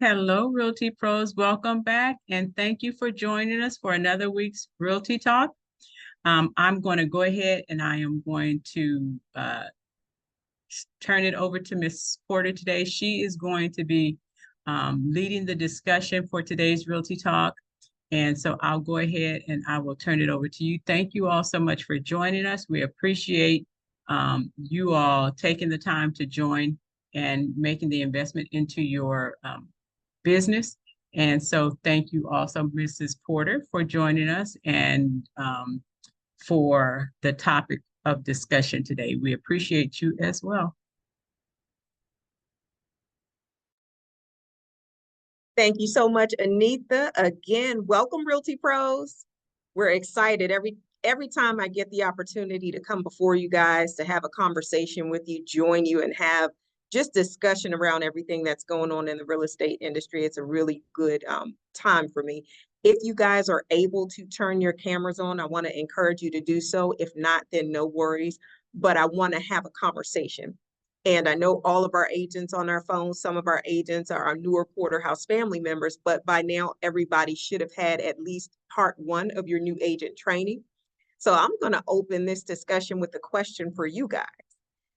Hello, Realty Pros. Welcome back, and thank you for joining us for another week's Realty Talk. I'm going to go ahead and I am going to turn it over to Miss Porter today. She is going to be leading the discussion for today's Realty Talk. And so I'll go ahead and I will turn it over to you. Thank you all so much for joining us. We appreciate you all taking the time to join and making the investment into your business. And so thank you also, Mrs. Porter, for joining us and for the topic of discussion today. We appreciate you as well. Thank you so much, Anita. Again, welcome, Realty Pros. We're excited every time I get the opportunity to come before you guys to have a conversation with you, join you, and have just discussion around everything that's going on in the real estate industry. It's a really good time for me. If you guys are able to turn your cameras on, I want to encourage you to do so. If not, then no worries. But I want to have a conversation. And I know all of our agents on our phones, some of our agents are our newer Porterhouse family members, but by now everybody should have had at least part one of your new agent training. So I'm going to open this discussion with a question for you guys.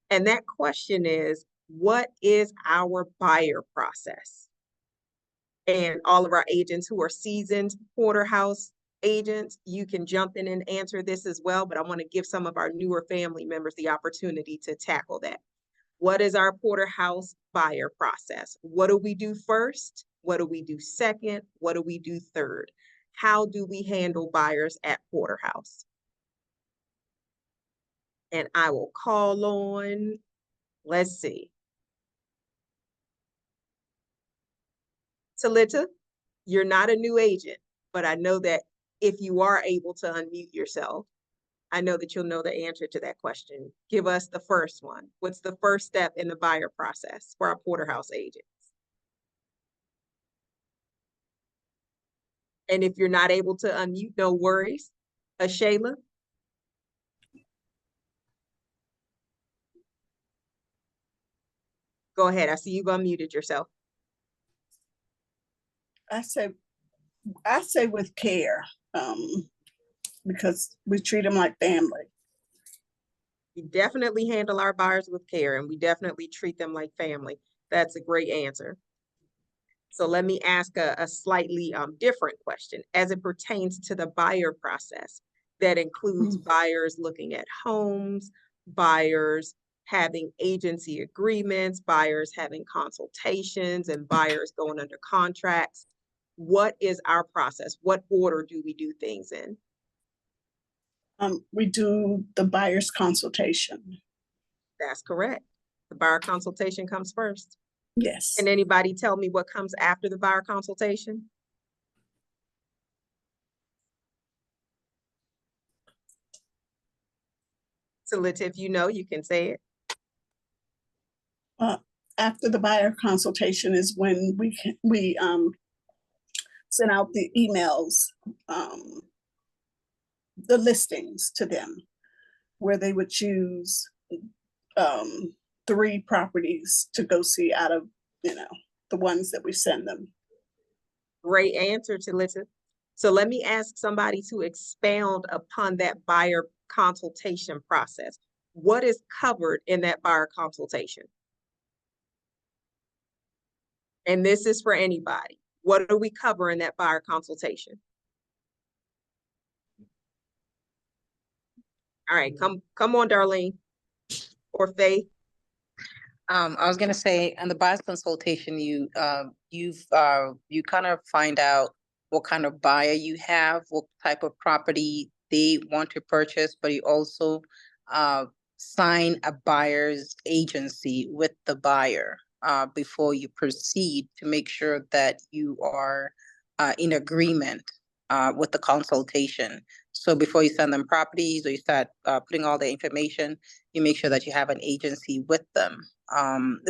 And that question is, what is our buyer process? And all of our agents who are seasoned Porterhouse agents, you can jump in and answer this as well, but I want to give some of our newer family members the opportunity to tackle that. What is our Porterhouse buyer process? What do we do first? What do we do second? What do we do third? How do we handle buyers at Porterhouse? And I will call on, let's see. Talita, you're not a new agent, but I know that if you are able to unmute yourself, I know that you'll know the answer to that question. Give us the first one. What's the first step in the buyer process for our Porterhouse agents? And if you're not able to unmute, no worries. Shayla? Go ahead. I see you've unmuted yourself. I say with care, because we treat them like family. We definitely handle our buyers with care, and we definitely treat them like family. That's a great answer. So let me ask a slightly different question as it pertains to the buyer process. That includes buyers looking at homes, buyers having agency agreements, buyers having consultations, and buyers going under contracts. What is our process? What order do we do things in? We do the buyer's consultation. That's correct. The buyer consultation comes first. Yes. Can anybody tell me what comes after the buyer consultation? So, if you know, you can say it. After the buyer consultation is when we send out the emails, the listings to them, where they would choose 3 properties to go see out of, the ones that we send them. Great answer, Talita. So let me ask somebody to expound upon that buyer consultation process. What is covered in that buyer consultation? And this is for anybody. What do we cover in that buyer consultation? All right, come on, Darlene or Faith. I was gonna say, on the buyer's consultation, you kind of find out what kind of buyer you have, what type of property they want to purchase, but you also sign a buyer's agency with the buyer before you proceed to make sure that you are in agreement with the consultation. So before you send them properties or you start putting all the information, you make sure that you have an agency with them.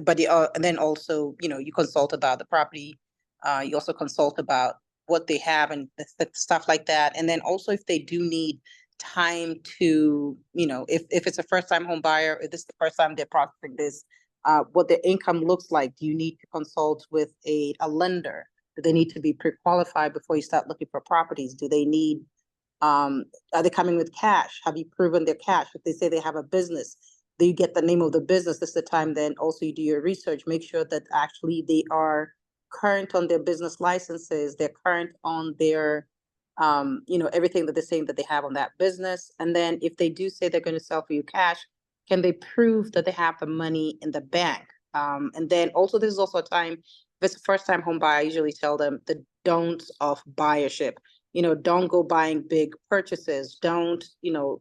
But and then also, you consult about the property. You also consult about what they have and stuff like that. And then also if they do need time to, if it's a first time home buyer, if this is the first time they're processing this, what their income looks like. Do you need to consult with a lender? Do they need to be pre-qualified before you start looking for properties? Do they need, are they coming with cash? Have you proven their cash? If they say they have a business, do you get the name of the business? This is the time then also you do your research, make sure that actually they are current on their business licenses, they're current on their, everything that they're saying that they have on that business. And then if they do say they're going to sell for you cash, can they prove that they have the money in the bank? And then also, this is also a time, if it's a first time home buyer, I usually tell them the don'ts of buyership. Don't go buying big purchases. Don't, don't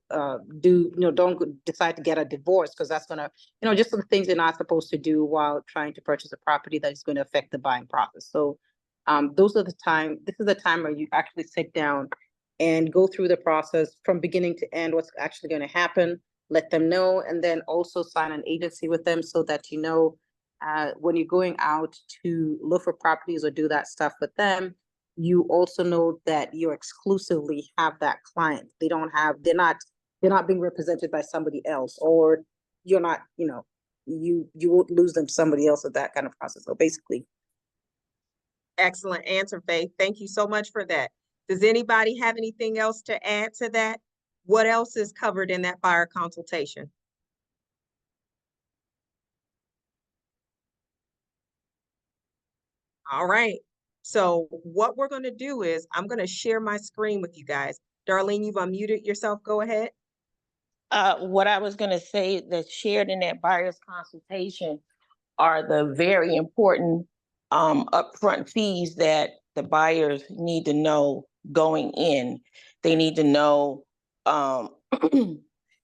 decide to get a divorce, because that's going to, just some things you're not supposed to do while trying to purchase a property that is going to affect the buying process. So this is the time where you actually sit down and go through the process from beginning to end, what's actually going to happen, let them know, and then also sign an agency with them so that when you're going out to look for properties or do that stuff with them, you also know that you exclusively have that client. They're not being represented by somebody else, or you're not, you won't lose them to somebody else with that kind of process. So basically. Excellent answer, Faith. Thank you so much for that. Does anybody have anything else to add to that? What else is covered in that buyer consultation? All right. So what we're going to do is I'm going to share my screen with you guys. Darlene, you've unmuted yourself. Go ahead. What I was going to say that's shared in that buyer's consultation are the very important upfront fees that the buyers need to know going in. They need to know that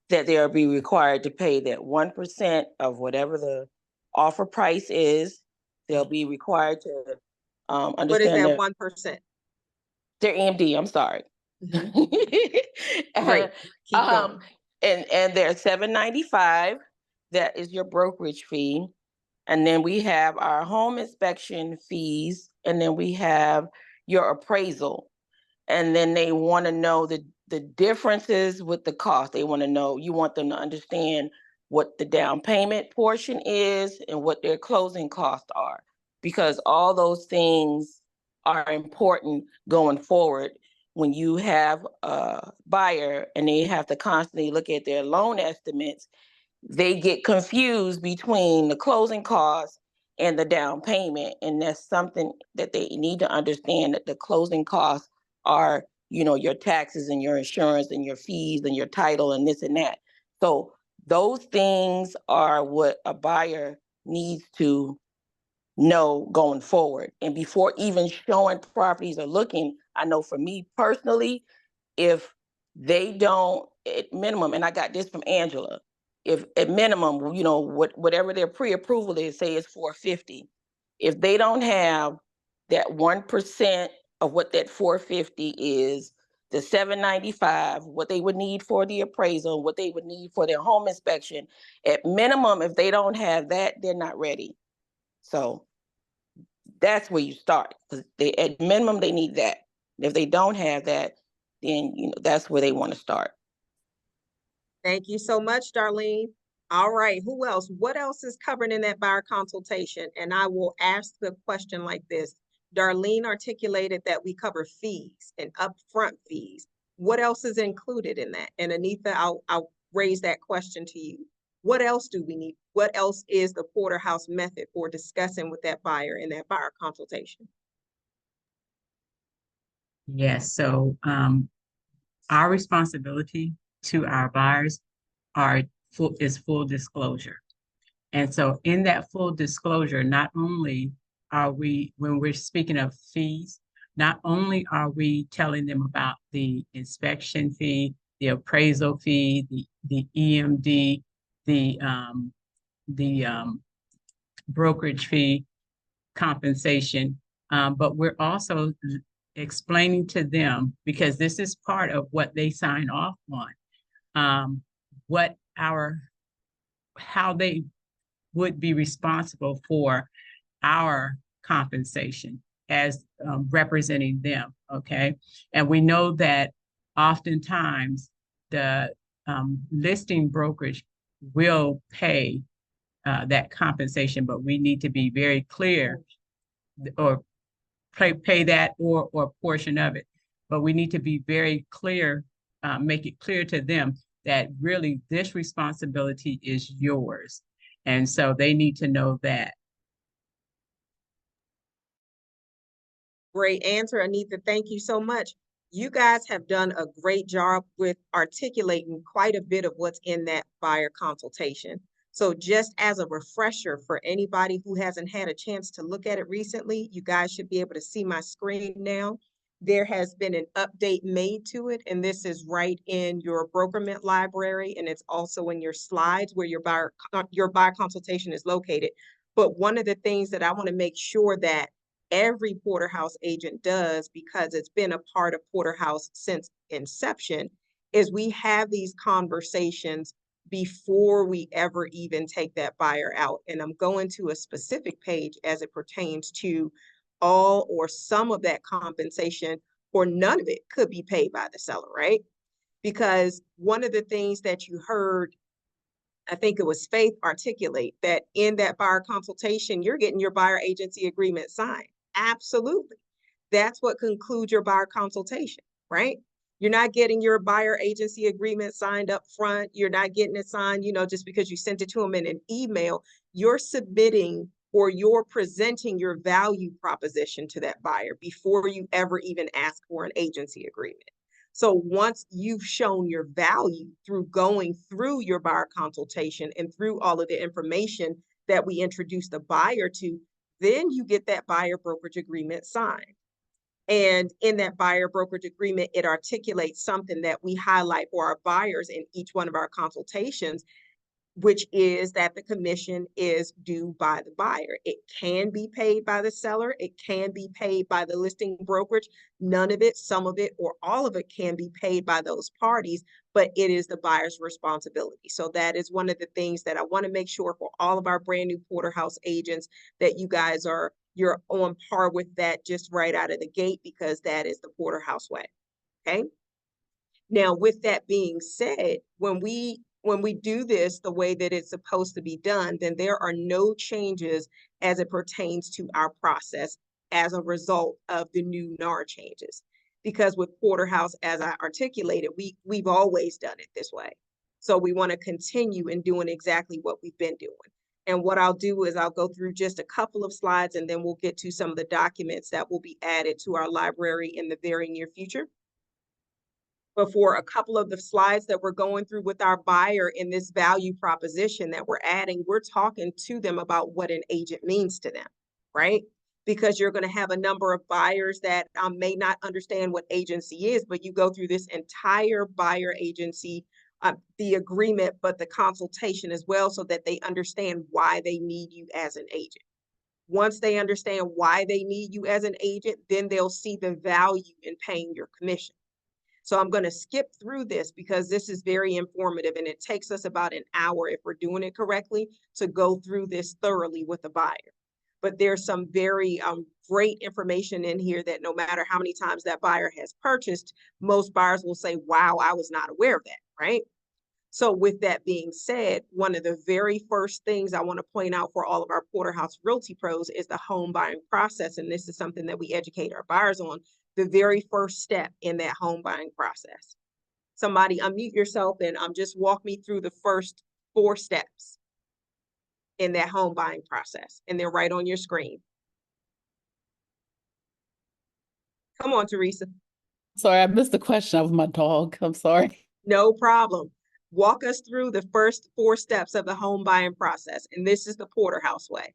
they'll be required to pay that 1% of whatever the offer price is. They'll be required to understand. What is that 1%? Their EMD, I'm sorry. Great. Keep going. And they're $7.95. That is your brokerage fee. And then we have our home inspection fees, and then we have your appraisal. And then they want to know the differences with the cost. They want to know, you want them to understand what the down payment portion is and what their closing costs are, because all those things are important going forward. When you have a buyer and they have to constantly look at their loan estimates, they get confused between the closing costs and the down payment. And that's something that they need to understand, that the closing costs are, your taxes and your insurance and your fees and your title and this and that. So those things are what a buyer needs to know going forward. And before even showing properties or looking, I know for me personally, if they don't, at minimum, and I got this from Angela, if at minimum, whatever their pre-approval is, say it's $450, if they don't have that 1% of what that $450 is, the $7.95, what they would need for the appraisal, what they would need for their home inspection, at minimum, if they don't have that, they're not ready. So that's where you start, because at minimum they need that. If they don't have that, then that's where they want to start. Thank you so much, Darlene. All right, who else? What else is covered in that buyer consultation? And I will ask the question like this. Darlene articulated that we cover fees and upfront fees. What else is included in that? And Anita, I'll raise that question to you. What else do we need? What else is the Porterhouse method for discussing with that buyer in that buyer consultation? Yes, so our responsibility to our buyers is full disclosure. And so in that full disclosure, not only are we, when we're speaking of fees, not only are we telling them about the inspection fee, the appraisal fee, the EMD, the brokerage fee, compensation, but we're also explaining to them, because this is part of what they sign off on, how they would be responsible for our compensation as representing them, okay? And we know that oftentimes the listing brokerage will pay that compensation, but we need to be very clear or pay that or a portion of it. But we need to be very clear, make it clear to them that really this responsibility is yours. And so they need to know that. Great answer, Anita. Thank you so much. You guys have done a great job with articulating quite a bit of what's in that buyer consultation. So just as a refresher for anybody who hasn't had a chance to look at it recently, you guys should be able to see my screen now. There has been an update made to it, and this is right in your Brokerment library, and it's also in your slides where your buyer consultation is located. But one of the things that I want to make sure that every Porterhouse agent does, because it's been a part of Porterhouse since inception, is we have these conversations before we ever even take that buyer out. And I'm going to a specific page as it pertains to all or some of that compensation, or none of it could be paid by the seller, right? Because one of the things that you heard, I think it was Faith, articulate that in that buyer consultation, you're getting your buyer agency agreement signed. Absolutely. That's what concludes your buyer consultation, right? You're not getting your buyer agency agreement signed up front. You're not getting it signed, just because you sent it to them in an email. You're submitting or you're presenting your value proposition to that buyer before you ever even ask for an agency agreement. So once you've shown your value through going through your buyer consultation and through all of the information that we introduce the buyer to, then you get that buyer brokerage agreement signed. And in that buyer brokerage agreement, it articulates something that we highlight for our buyers in each one of our consultations, which is that the commission is due by the buyer. It can be paid by the seller. It can be paid by the listing brokerage. None of it, some of it, or all of it can be paid by those parties, but it is the buyer's responsibility. So that is one of the things that I want to make sure for all of our brand new Porterhouse agents that you guys you're on par with that just right out of the gate, because that is the Porterhouse way. Okay. Now, with that being said, when we do this the way that it's supposed to be done, then there are no changes as it pertains to our process as a result of the new NAR changes. Because with Porterhouse, as I articulated, we've always done it this way. So we want to continue in doing exactly what we've been doing. And what I'll do is I'll go through just a couple of slides, and then we'll get to some of the documents that will be added to our library in the very near future. But for a couple of the slides that we're going through with our buyer in this value proposition that we're adding, we're talking to them about what an agent means to them, right? Because you're going to have a number of buyers that may not understand what agency is, but you go through this entire buyer agency, the agreement, but the consultation as well, so that they understand why they need you as an agent. Once they understand why they need you as an agent, then they'll see the value in paying your commission. So I'm going to skip through this because this is very informative, and it takes us about an hour, if we're doing it correctly, to go through this thoroughly with the buyer. But there's some very great information in here that no matter how many times that buyer has purchased, most buyers will say, wow, I was not aware of that, right? So with that being said, one of the very first things I want to point out for all of our Porterhouse Realty pros is the home buying process. And this is something that we educate our buyers on. The very first step in that home buying process. Somebody unmute yourself and just walk me through the first 4 steps in that home buying process. And they're right on your screen. Come on, Teresa. Sorry, I missed the question. I was my dog. I'm sorry. No problem. Walk us through the first 4 steps of the home buying process. And this is the Porterhouse way.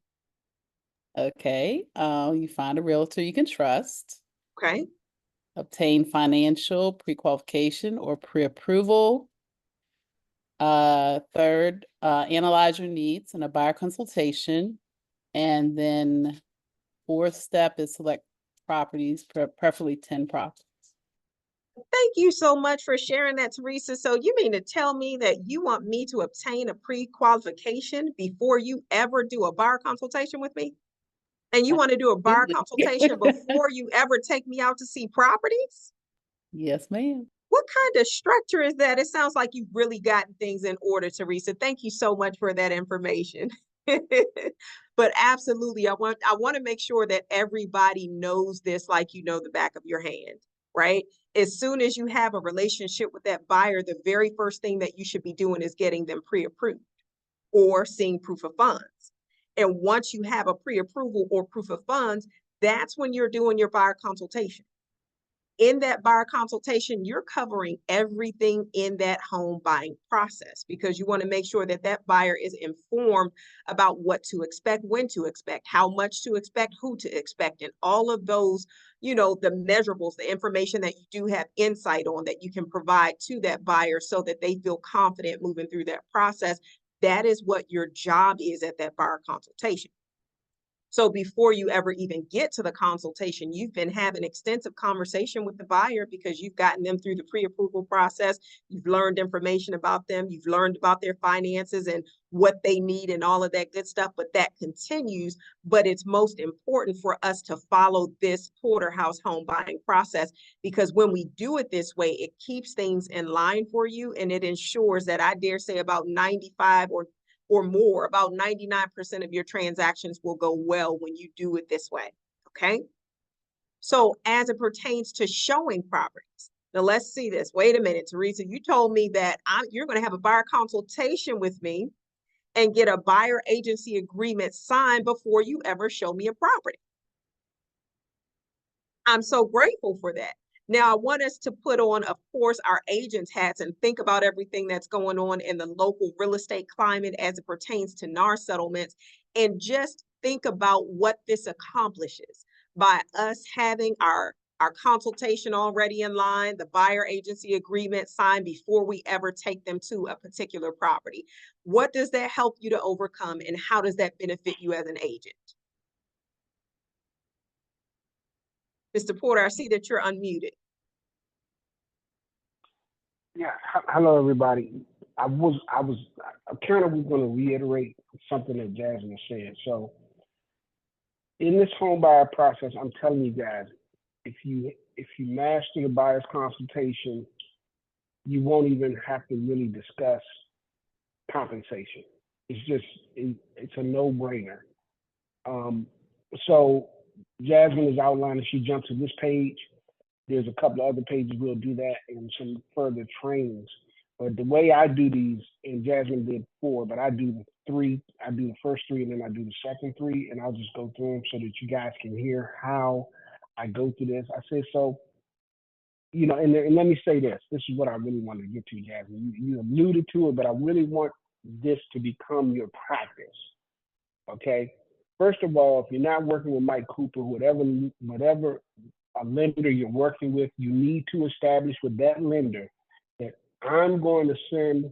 Okay. You find a realtor you can trust. Okay. Obtain financial pre-qualification or pre-approval. Third, analyze your needs in a buyer consultation. And then 4th step is select properties, preferably 10 properties. Thank you so much for sharing that, Teresa. So you mean to tell me that you want me to obtain a pre-qualification before you ever do a buyer consultation with me? And you want to do a buyer consultation before you ever take me out to see properties? Yes, ma'am. What kind of structure is that? It sounds like you've really gotten things in order, Teresa. Thank you so much for that information. But absolutely, I want to make sure that everybody knows this like you know the back of your hand, right? As soon as you have a relationship with that buyer, the very first thing that you should be doing is getting them pre-approved or seeing proof of funds. And once you have a pre-approval or proof of funds, that's when you're doing your buyer consultation. In that buyer consultation, you're covering everything in that home buying process because you want to make sure that that buyer is informed about what to expect, when to expect, how much to expect, who to expect, and all of those, the measurables, the information that you do have insight on that you can provide to that buyer so that they feel confident moving through that process. That is what your job is at that buyer consultation. So before you ever even get to the consultation, you've been having extensive conversation with the buyer because you've gotten them through the pre-approval process. You've learned information about them. You've learned about their finances and what they need and all of that good stuff. But that continues. But it's most important for us to follow this porterhouse home buying process because when we do it this way, it keeps things in line for you and it ensures that I dare say about 95 or more, about 99% of your transactions will go well when you do it this way, okay? So as it pertains to showing properties, now let's see this. Wait a minute, Teresa, you told me that you're gonna have a buyer consultation with me and get a buyer agency agreement signed before you ever show me a property. I'm so grateful for that. Now, I want us to put on, of course, our agents' hats and think about everything that's going on in the local real estate climate as it pertains to NAR settlements, and just think about what this accomplishes by us having our consultation already in line, the buyer agency agreement signed before we ever take them to a particular property. What does that help you to overcome, and how does that benefit you as an agent? Mr. Porter, I see that you're unmuted. Yeah, hello everybody. I kind of was going to reiterate something that Jasmine said. So in this home buyer process, I'm telling you guys, if you master the buyer's consultation, you won't even have to really discuss compensation. It's a no-brainer. So Jasmine is outlining, she jumped to this page. There's a couple of other pages we'll do that and some further trainings. But the way I do these, and Jasmine did 4, but I do the 3. I do the first 3 and then I do the second 3, and I'll just go through them so that you guys can hear how I go through this. I say so, and let me say this. This is what I really wanted to get to, Jasmine. You alluded to it, but I really want this to become your practice, okay? First of all, if you're not working with Mike Cooper, whatever a lender you're working with, you need to establish with that lender that I'm going to send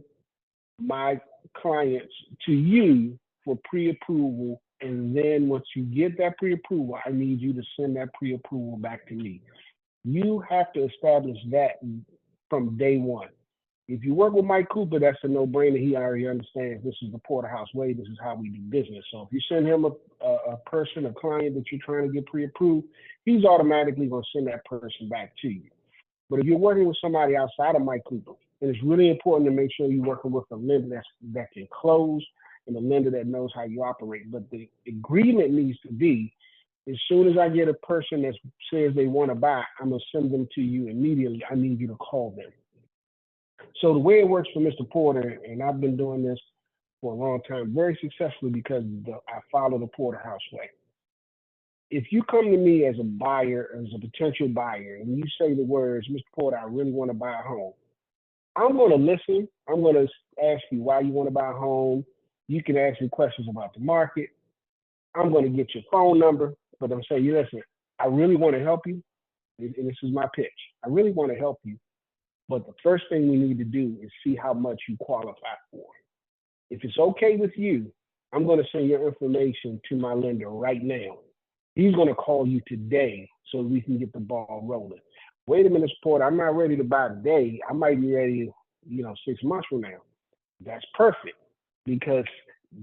my clients to you for pre-approval. And then once you get that pre-approval, I need you to send that pre-approval back to me. You have to establish that from day one. If you work with Mike Cooper, that's a no-brainer. He already understands this is the Porterhouse way. This is how we do business. So if you send him a client that you're trying to get pre-approved, he's automatically going to send that person back to you. But if you're working with somebody outside of Mike Cooper, and it's really important to make sure you're working with a lender that can close and a lender that knows how you operate. But the agreement needs to be, as soon as I get a person that says they want to buy, I'm going to send them to you immediately. I need you to call them. So the way it works for Mr. Porter, and I've been doing this for a long time, very successfully because I follow the Porterhouse way. If you come to me as a buyer, as a potential buyer, and you say the words, Mr. Porter, I really want to buy a home, I'm going to listen. I'm going to ask you why you want to buy a home. You can ask me questions about the market. I'm going to get your phone number, but I'm saying, listen, I really want to help you, and this is my pitch. I really want to help you. But the first thing we need to do is see how much you qualify for. If it's okay with you, I'm going to send your information to my lender right now. He's going to call you today so we can get the ball rolling. Wait a minute, Porter, I'm not ready to buy today. I might be ready, 6 months from now. That's perfect, because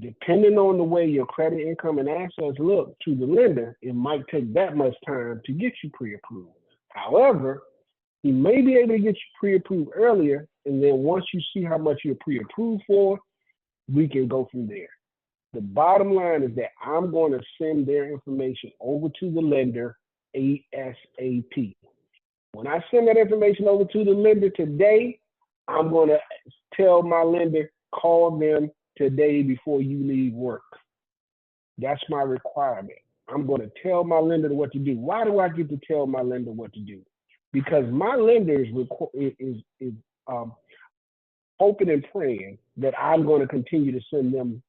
depending on the way your credit, income, and assets look to the lender, it might take that much time to get you pre-approved. However, he may be able to get you pre-approved earlier, and then once you see how much you're pre-approved for, we can go from there. The bottom line is that I'm going to send their information over to the lender ASAP. When I send that information over to the lender today, I'm going to tell my lender, call them today before you leave work. That's my requirement. I'm going to tell my lender what to do. Why do I get to tell my lender what to do? Because my lender is hoping and praying that I'm going to continue to send them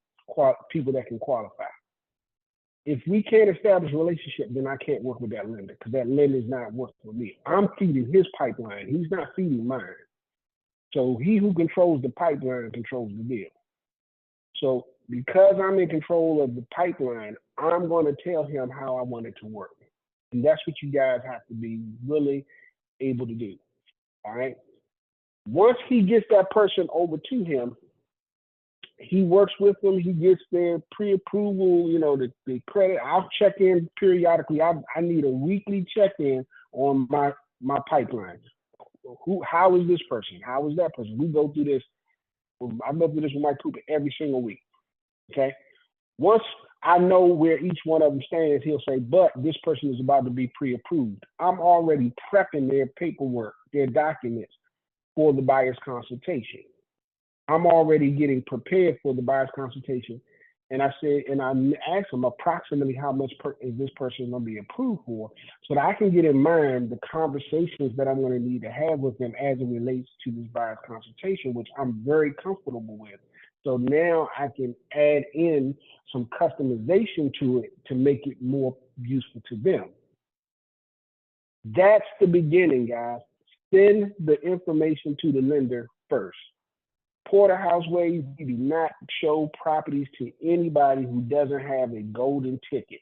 people that can qualify. If we can't establish a relationship, then I can't work with that lender because that lender is not working for me. I'm feeding his pipeline. He's not feeding mine. So he who controls the pipeline controls the deal. So because I'm in control of the pipeline, I'm going to tell him how I want it to work. And that's what you guys have to be really able to do. All right. Once he gets that person over to him, he works with them. He gets their pre-approval, the credit. I'll check in periodically. I need a weekly check-in on my pipeline. How is this person? How is that person? We go through this. I go through this with Mike Cooper every single week. Okay. Once I know where each one of them stands, he'll say, but this person is about to be pre-approved. I'm already prepping their paperwork, their documents for the buyer's consultation. I'm already getting prepared for the buyer's consultation. And I said, and I asked them approximately how much is this person going to be approved for, so that I can get in mind the conversations that I'm going to need to have with them as it relates to this buyer's consultation, which I'm very comfortable with. So now I can add in some customization to it to make it more useful to them. That's the beginning, guys. Send the information to the lender first. Porterhouse ways, we do not show properties to anybody who doesn't have a golden ticket.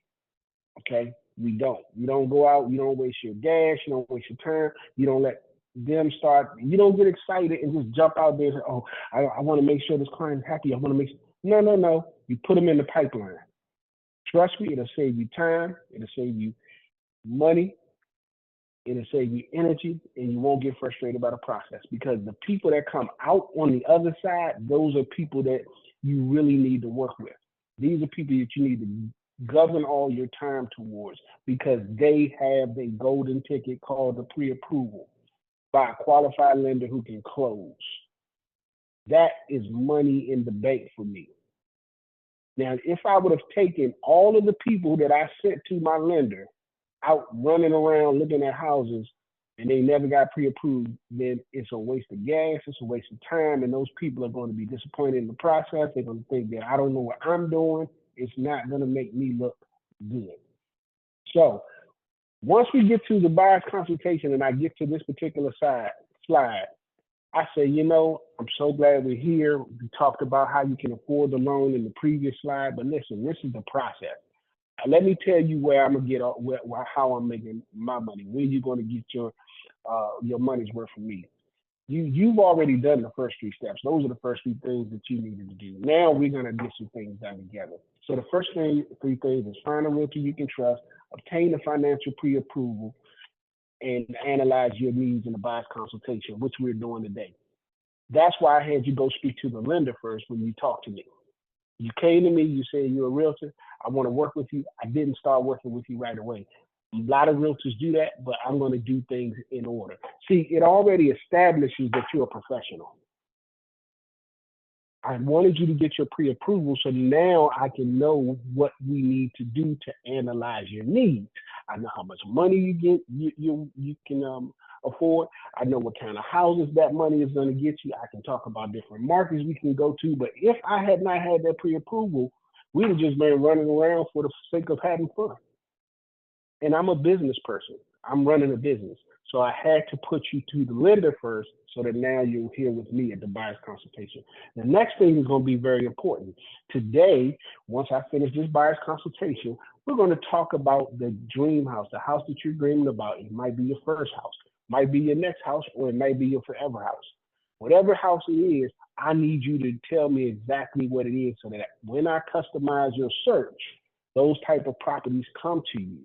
Okay? We don't. You don't go out, you don't waste your gas, you don't waste your time, you don't let them start, you don't get excited and just jump out there and say, oh, I want to make sure this client is happy. I want to make sure. No. You put them in the pipeline. Trust me, it'll save you time, it'll save you money, it'll save you energy, and you won't get frustrated by the process, because the people that come out on the other side, those are people that you really need to work with. These are people that you need to govern all your time towards, because they have a golden ticket called the pre-approval by a qualified lender who can close. That is money in the bank for me. Now, if I would have taken all of the people that I sent to my lender out running around looking at houses and they never got pre-approved, then it's a waste of gas, it's a waste of time, and those people are going to be disappointed in the process. They're going to think that I don't know what I'm doing. It's not going to make me look good. So once we get to the buyer's consultation and I get to this particular slide, I say, I'm so glad we're here. We talked about how you can afford the loan in the previous slide, but listen, this is the process. Let me tell you where I'm gonna get how I'm making my money. When you're gonna get your money's worth from me. You've already done the first 3 steps. Those are the first 3 things that you needed to do. Now we're gonna get some things done together. So the first 3 things is find a realtor you can trust, obtain the financial pre-approval, and analyze your needs in the buyer's consultation, which we're doing today. That's why I had you go speak to the lender first when you talk to me. You came to me, you said you're a realtor, I want to work with you. I didn't start working with you right away. A lot of realtors do that, but I'm going to do things in order. See, it already establishes that you're a professional. I wanted you to get your pre-approval, so now I can know what we need to do to analyze your needs. I know how much money you can afford. I know what kind of houses that money is going to get you. I can talk about different markets we can go to. But if I had not had that pre-approval, we'd have just been running around for the sake of having fun. And I'm a business person. I'm running a business. So I had to put you to the lender first, so that now you're here with me at the buyer's consultation. The next thing is going to be very important. Today, once I finish this buyer's consultation, we're going to talk about the dream house, the house that you're dreaming about. It might be your first house, might be your next house, or it might be your forever house. Whatever house it is, I need you to tell me exactly what it is, so that when I customize your search, those type of properties come to you.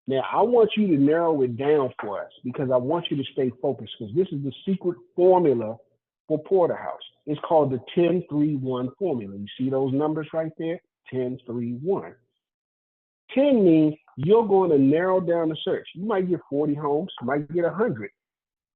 Now, I want you to narrow it down for us, because I want you to stay focused, because this is the secret formula for Porterhouse. It's called the 10-3-1 formula. You see those numbers right there? 10-3-1. 10 means you're going to narrow down the search. You might get 40 homes, you might get 100.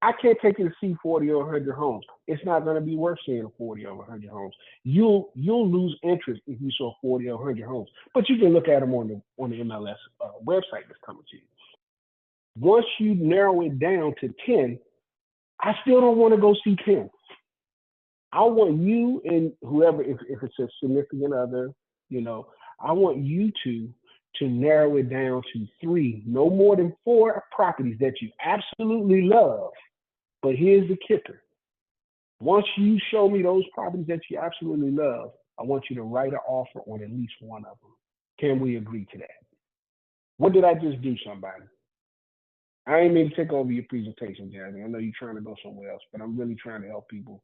I can't take you to see 40 or 100 homes. It's not going to be worth seeing 40 or 100 homes. You'll lose interest if you saw 40 or 100 homes. But you can look at them on the MLS website that's coming to you. Once you narrow it down to 10, I still don't want to go see 10. I want you and whoever, if it's a significant other, I want you to narrow it down to 3, no more than 4 properties that you absolutely love. But here's the kicker. Once you show me those properties that you absolutely love, I want you to write an offer on at least one of them. Can we agree to that? What did I just do, somebody? I ain't mean to take over your presentation, Jasmine. I know you're trying to go somewhere else, but I'm really trying to help people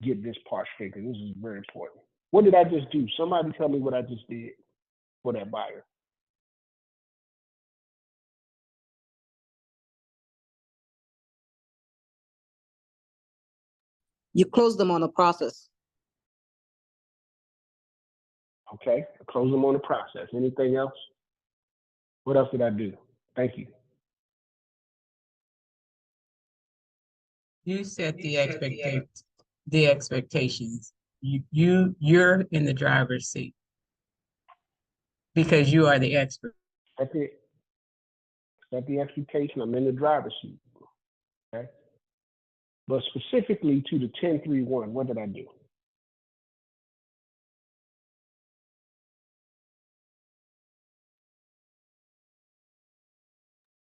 get this part straight, because this is very important. What did I just do? Somebody tell me what I just did for that buyer. You close them on the process. Okay, I close them on the process. Anything else? What else did I do? Thank you. You set the expectations. You're in the driver's seat because you are the expert. That's it. Set the expectation. I'm in the driver's seat. Okay. But specifically to the 10-3-1, what did I do?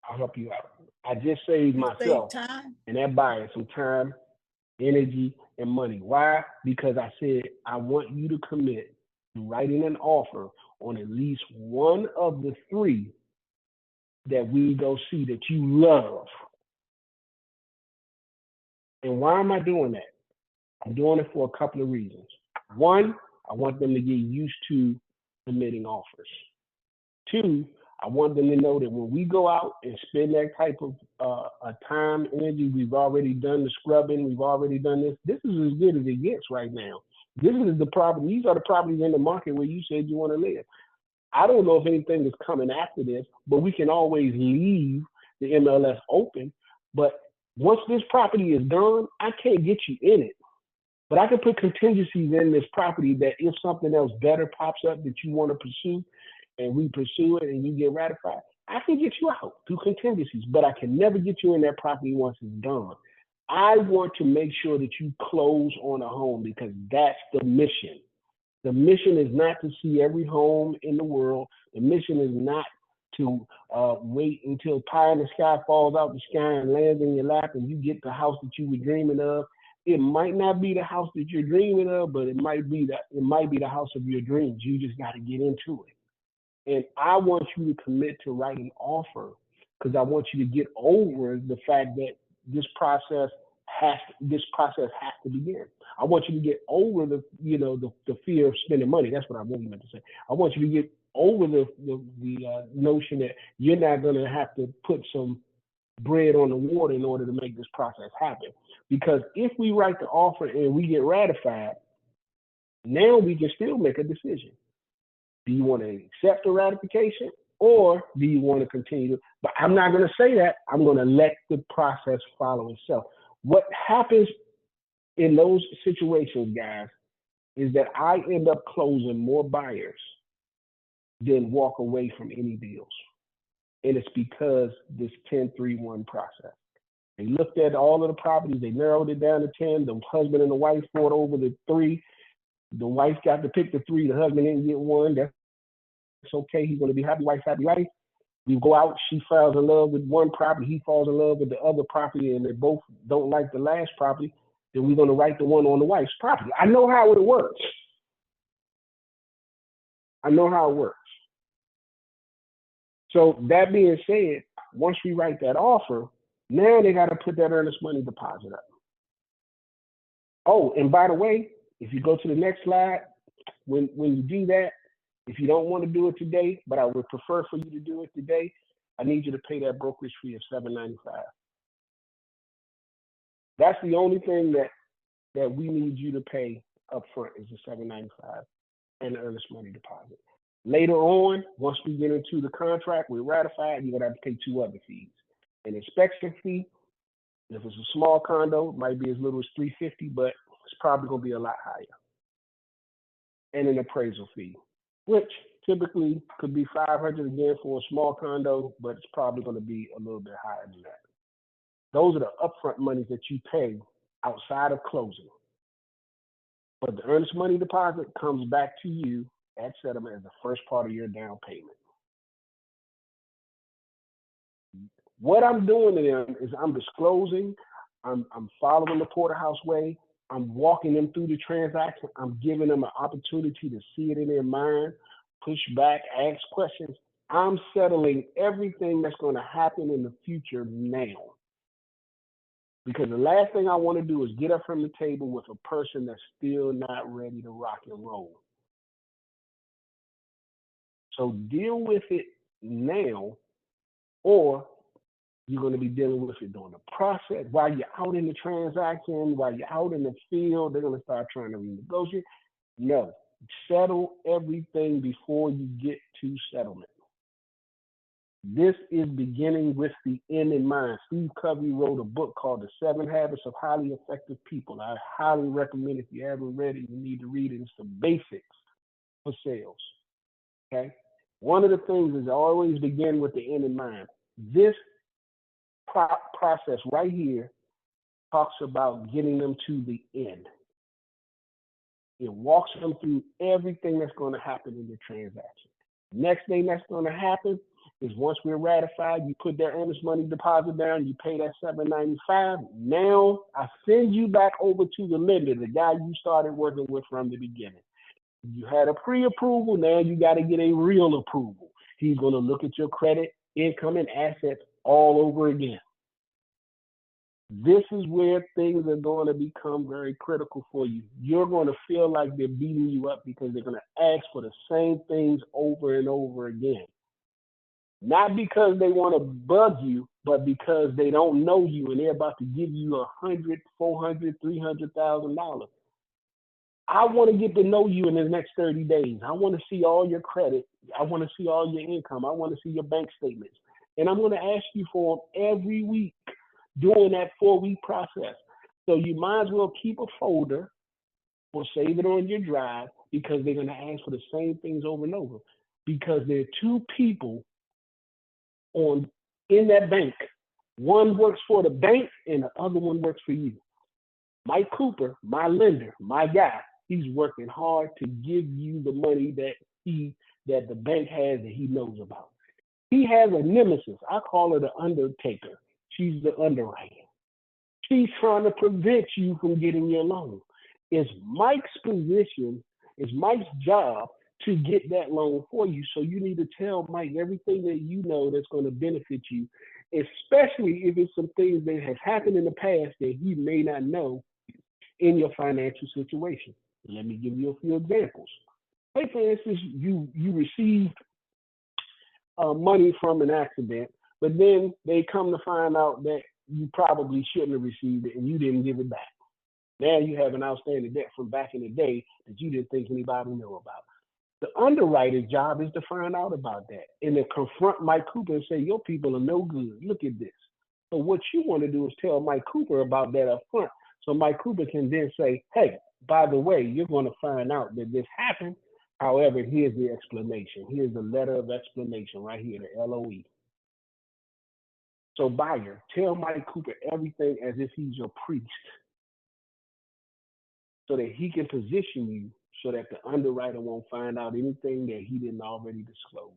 I'll help you out. I just saved myself and that buyer some time, energy, and money. Why? Because I said, I want you to commit to writing an offer on at least one of the 3 that we go see that you love. And why am I doing that? I'm doing it for a couple of reasons. One, I want them to get used to submitting offers. 2, I want them to know that when we go out and spend that type of time, energy, we've already done the scrubbing, we've already done this. This is as good as it gets right now. This is the property. These are the properties in the market where you said you want to live. I don't know if anything is coming after this, but we can always leave the MLS open. But once this property is done, I can't get you in it. But I can put contingencies in this property that if something else better pops up that you want to pursue, and we pursue it and you get ratified, I can get you out through contingencies, but I can never get you in that property once it's done. I want to make sure that you close on a home because that's the mission. The mission is not to see every home in the world. The mission is not to wait until pie in the sky falls out the sky and lands in your lap and you get the house that you were dreaming of. It might not be the house that you're dreaming of, but it might be the house of your dreams. You just got to get into it. And I want you to commit to writing an offer because I want you to get over the fact that this process has to begin. I want you to get over the fear of spending money. That's what I really meant to say. I want you to get over the notion that you're not going to have to put some bread on the water in order to make this process happen. Because if we write the offer and we get ratified, now we can still make a decision. Do you want to accept the ratification or do you want to continue to? But I'm not going to say that. I'm going to let the process follow itself. What happens in those situations, guys, is that I end up closing more buyers than walk away from any deals. And it's because this 10-3-1 process. They looked at all of the properties. They narrowed it down to 10. The husband and the wife fought over the 3. The wife got to pick the 3. The husband didn't get 1. That's okay. He's going to be happy wife, happy life. We go out. She falls in love with one property. He falls in love with the other property, and they both don't like the last property. Then we're going to write the one on the wife's property. I know how it works. So that being said, once we write that offer, now they got to put that earnest money deposit up. Oh, and by the way, if you go to the next slide, when you do that, if you don't want to do it today, but I would prefer for you to do it today, I need you to pay that brokerage fee of $7.95. That's the only thing that we need you to pay up front is the $7.95 and the earnest money deposit. Later on, once we get into the contract, we ratify it, you're gonna have to pay 2 other fees. An inspection fee, if it's a small condo, it might be as little as $350, but it's probably gonna be a lot higher. And an appraisal fee, which typically could be $500 again for a small condo, but it's probably gonna be a little bit higher than that. Those are the upfront monies that you pay outside of closing. But the earnest money deposit comes back to you at settlement as the first part of your down payment. What I'm doing to them is I'm disclosing, I'm following the Porterhouse way, I'm walking them through the transaction, I'm giving them an opportunity to see it in their mind, push back, ask questions. I'm settling everything that's going to happen in the future now. Because the last thing I want to do is get up from the table with a person that's still not ready to rock and roll. So deal with it now, or you're going to be dealing with it during the process. While you're out in the transaction, while you're out in the field, they're going to start trying to renegotiate. No, settle everything before you get to settlement. This is beginning with the end in mind. Steve Covey wrote a book called The 7 Habits of Highly Effective People. I highly recommend, if you haven't read it, you need to read it. It's the basics for sales. Okay? One of the things is always begin with the end in mind. This process right here talks about getting them to the end. It walks them through everything that's going to happen in the transaction. Next thing that's going to happen is once we're ratified, you put that earnest money deposit down, you pay that $795. Now I send you back over to the lender, the guy you started working with from the beginning. You had a pre-approval, now you got to get a real approval. He's going to look at your credit, income, and assets all over again. This is where things are going to become very critical for you. You're going to feel like they're beating you up because they're going to ask for the same things over and over again. Not because they want to bug you, but because they don't know you and they're about to give you $100,000, $400,000, $300,000. I want to get to know you in the next 30 days. I want to see all your credit. I want to see all your income. I want to see your bank statements. And I'm going to ask you for them every week during that 4-week process. So you might as well keep a folder or save it on your drive, because they're going to ask for the same things over and over, because there are 2 people in that bank. One works for the bank and the other one works for you. Mike Cooper, my lender, my guy, he's working hard to give you the money that the bank has that he knows about. He has a nemesis. I call her the undertaker. She's the underwriter. She's trying to prevent you from getting your loan. It's Mike's position, it's Mike's job to get that loan for you. So you need to tell Mike everything that you know that's going to benefit you, especially if it's some things that have happened in the past that he may not know in your financial situation. Let me give you a few examples. Say, for instance, you received money from an accident, but then they come to find out that you probably shouldn't have received it and you didn't give it back. Now you have an outstanding debt from back in the day that you didn't think anybody knew about. The underwriter's job is to find out about that and to confront Mike Cooper and say, your people are no good. Look at this. So what you want to do is tell Mike Cooper about that up front. So Mike Cooper can then say, hey, by the way, you're going to find out that this happened. However, here's the explanation. Here's the letter of explanation right here, the LOE. So buyer, tell Mike Cooper everything as if he's your priest, so that he can position you so that the underwriter won't find out anything that he didn't already disclose.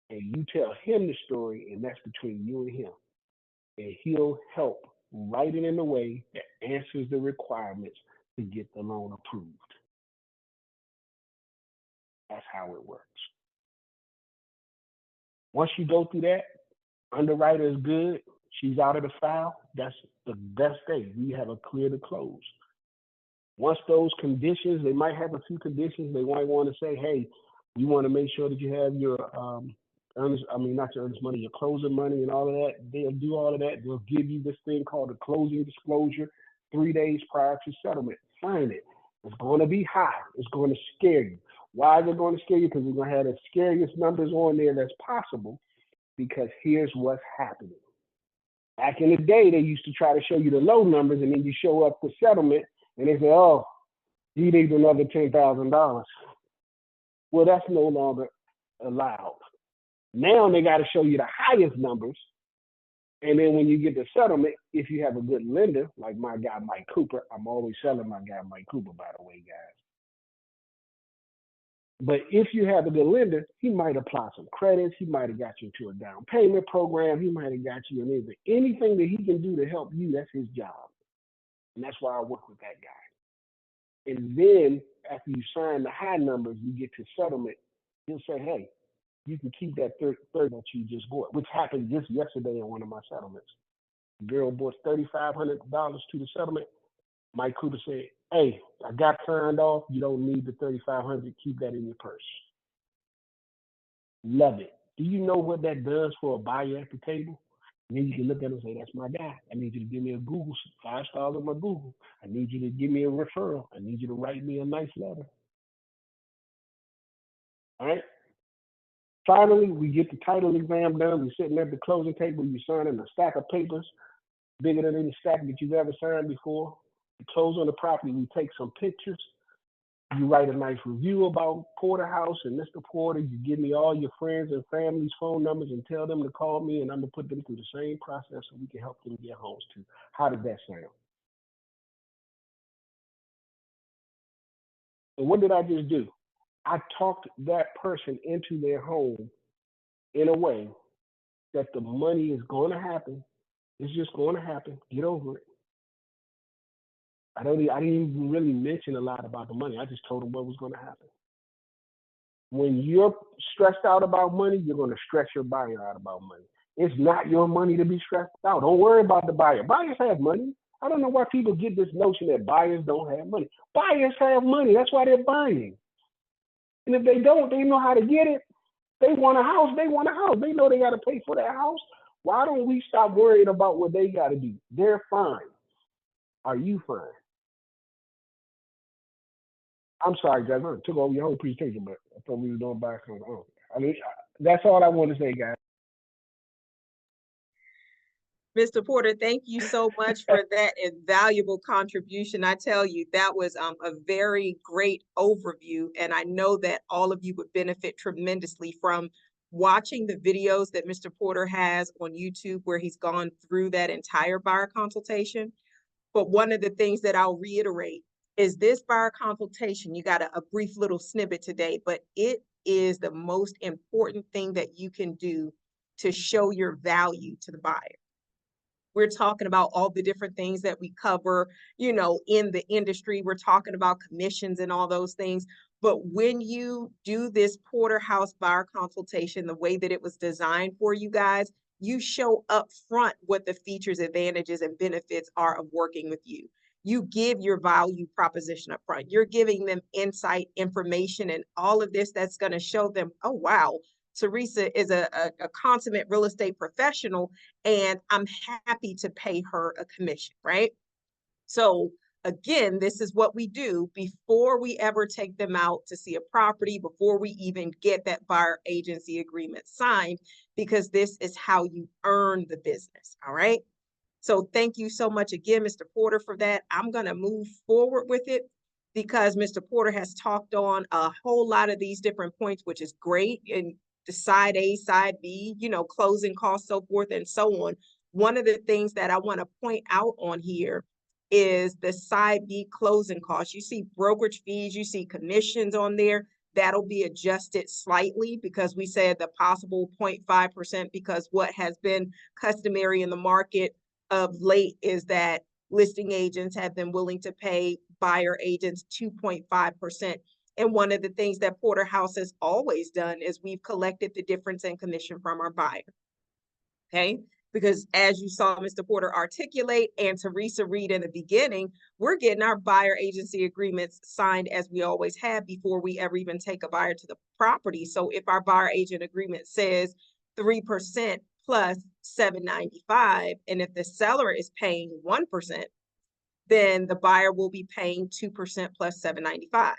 And you tell him the story, and that's between you and him. And he'll help write it in a way that answers the requirements to get the loan approved. That's how it works. Once you go through that, underwriter is good, she's out of the file, that's the best day. You have a clear to close. Once those conditions, they might have a few conditions. They might want to say, hey, you want to make sure that you have your your closing money and all of that. They'll do all of that. They'll give you this thing called a closing disclosure 3 days prior to settlement. Sign it. It's going to be high. It's going to scare you. Why is it going to scare you? Because we're going to have the scariest numbers on there that's possible, because here's what's happening. Back in the day, they used to try to show you the low numbers, and then you show up for settlement, and they say, oh, you need another $10,000. Well, that's no longer allowed. Now they got to show you the highest numbers. And then when you get the settlement, if you have a good lender, like my guy, Mike Cooper, I'm always selling my guy, Mike Cooper, by the way, guys. But if you have a good lender, he might apply some credits. He might have got you into a down payment program. He might have got you in anything. Anything that he can do to help you, that's his job. And that's why I work with that guy. And then after you sign the high numbers, you get to settlement, he'll say, hey, you can keep that third that you just bought, which happened just yesterday in one of my settlements. The girl bought $3,500 to the settlement. Mike Cooper said, hey, I got signed off. You don't need the $3,500. Keep that in your purse. Love it. Do you know what that does for a buyer at the table? And then you can look at it and say, that's my guy. I need you to give me a Google, 5 stars on my Google. I need you to give me a referral. I need you to write me a nice letter. All right? Finally, we get the title exam done. We're sitting at the closing table. You're signing a stack of papers bigger than any stack that you've ever signed before. We close on the property. We take some pictures. You write a nice review about Porterhouse and Mr. Porter. You give me all your friends and family's phone numbers and tell them to call me, and I'm going to put them through the same process so we can help them get homes too. How does that sound? And what did I just do? I talked that person into their home in a way that the money is going to happen. It's just going to happen. Get over it. I didn't even really mention a lot about the money. I just told them what was going to happen. When you're stressed out about money, you're going to stress your buyer out about money. It's not your money to be stressed out. Don't worry about the buyer. Buyers have money. I don't know why people get this notion that buyers don't have money. Buyers have money. That's why they're buying. And if they don't, they know how to get it. They want a house. They want a house. They know they got to pay for that house. Why don't we stop worrying about what they got to do? They're fine. Are you fine? I'm sorry, guys. I took over your whole presentation, but I thought we were doing back on. I mean, that's all I want to say, guys. Mr. Porter, thank you so much for that invaluable contribution. I tell you, that was a very great overview, and I know that all of you would benefit tremendously from watching the videos that Mr. Porter has on YouTube, where he's gone through that entire buyer consultation. But one of the things that I'll reiterate is this buyer consultation, you got a brief little snippet today, but it is the most important thing that you can do to show your value to the buyer. We're talking about all the different things that we cover, you know, in the industry. We're talking about commissions and all those things. But when you do this Porterhouse buyer consultation, the way that it was designed for you guys, you show up front what the features, advantages, and benefits are of working with you. You give your value proposition up front. You're giving them insight, information, and all of this that's going to show them, oh, wow, Teresa is a consummate real estate professional, and I'm happy to pay her a commission, right? So again, this is what we do before we ever take them out to see a property, before we even get that buyer agency agreement signed, because this is how you earn the business, all right? So thank you so much again, Mr. Porter, for that. I'm going to move forward with it because Mr. Porter has talked on a whole lot of these different points, which is great. And the side A, side B, you know, closing costs, so forth and so on. One of the things that I want to point out on here is the side B closing costs. You see brokerage fees, you see commissions on there. That'll be adjusted slightly because we said the possible 0.5%, because what has been customary in the market of late is that listing agents have been willing to pay buyer agents 2.5%. And one of the things that Porterhouse has always done is we've collected the difference in commission from our buyer. Okay, because as you saw Mr. Porter articulate and Teresa read in the beginning, we're getting our buyer agency agreements signed as we always have before we ever even take a buyer to the property. So if our buyer agent agreement says 3% plus $795, and if the seller is paying 1%, then the buyer will be paying 2% plus $795.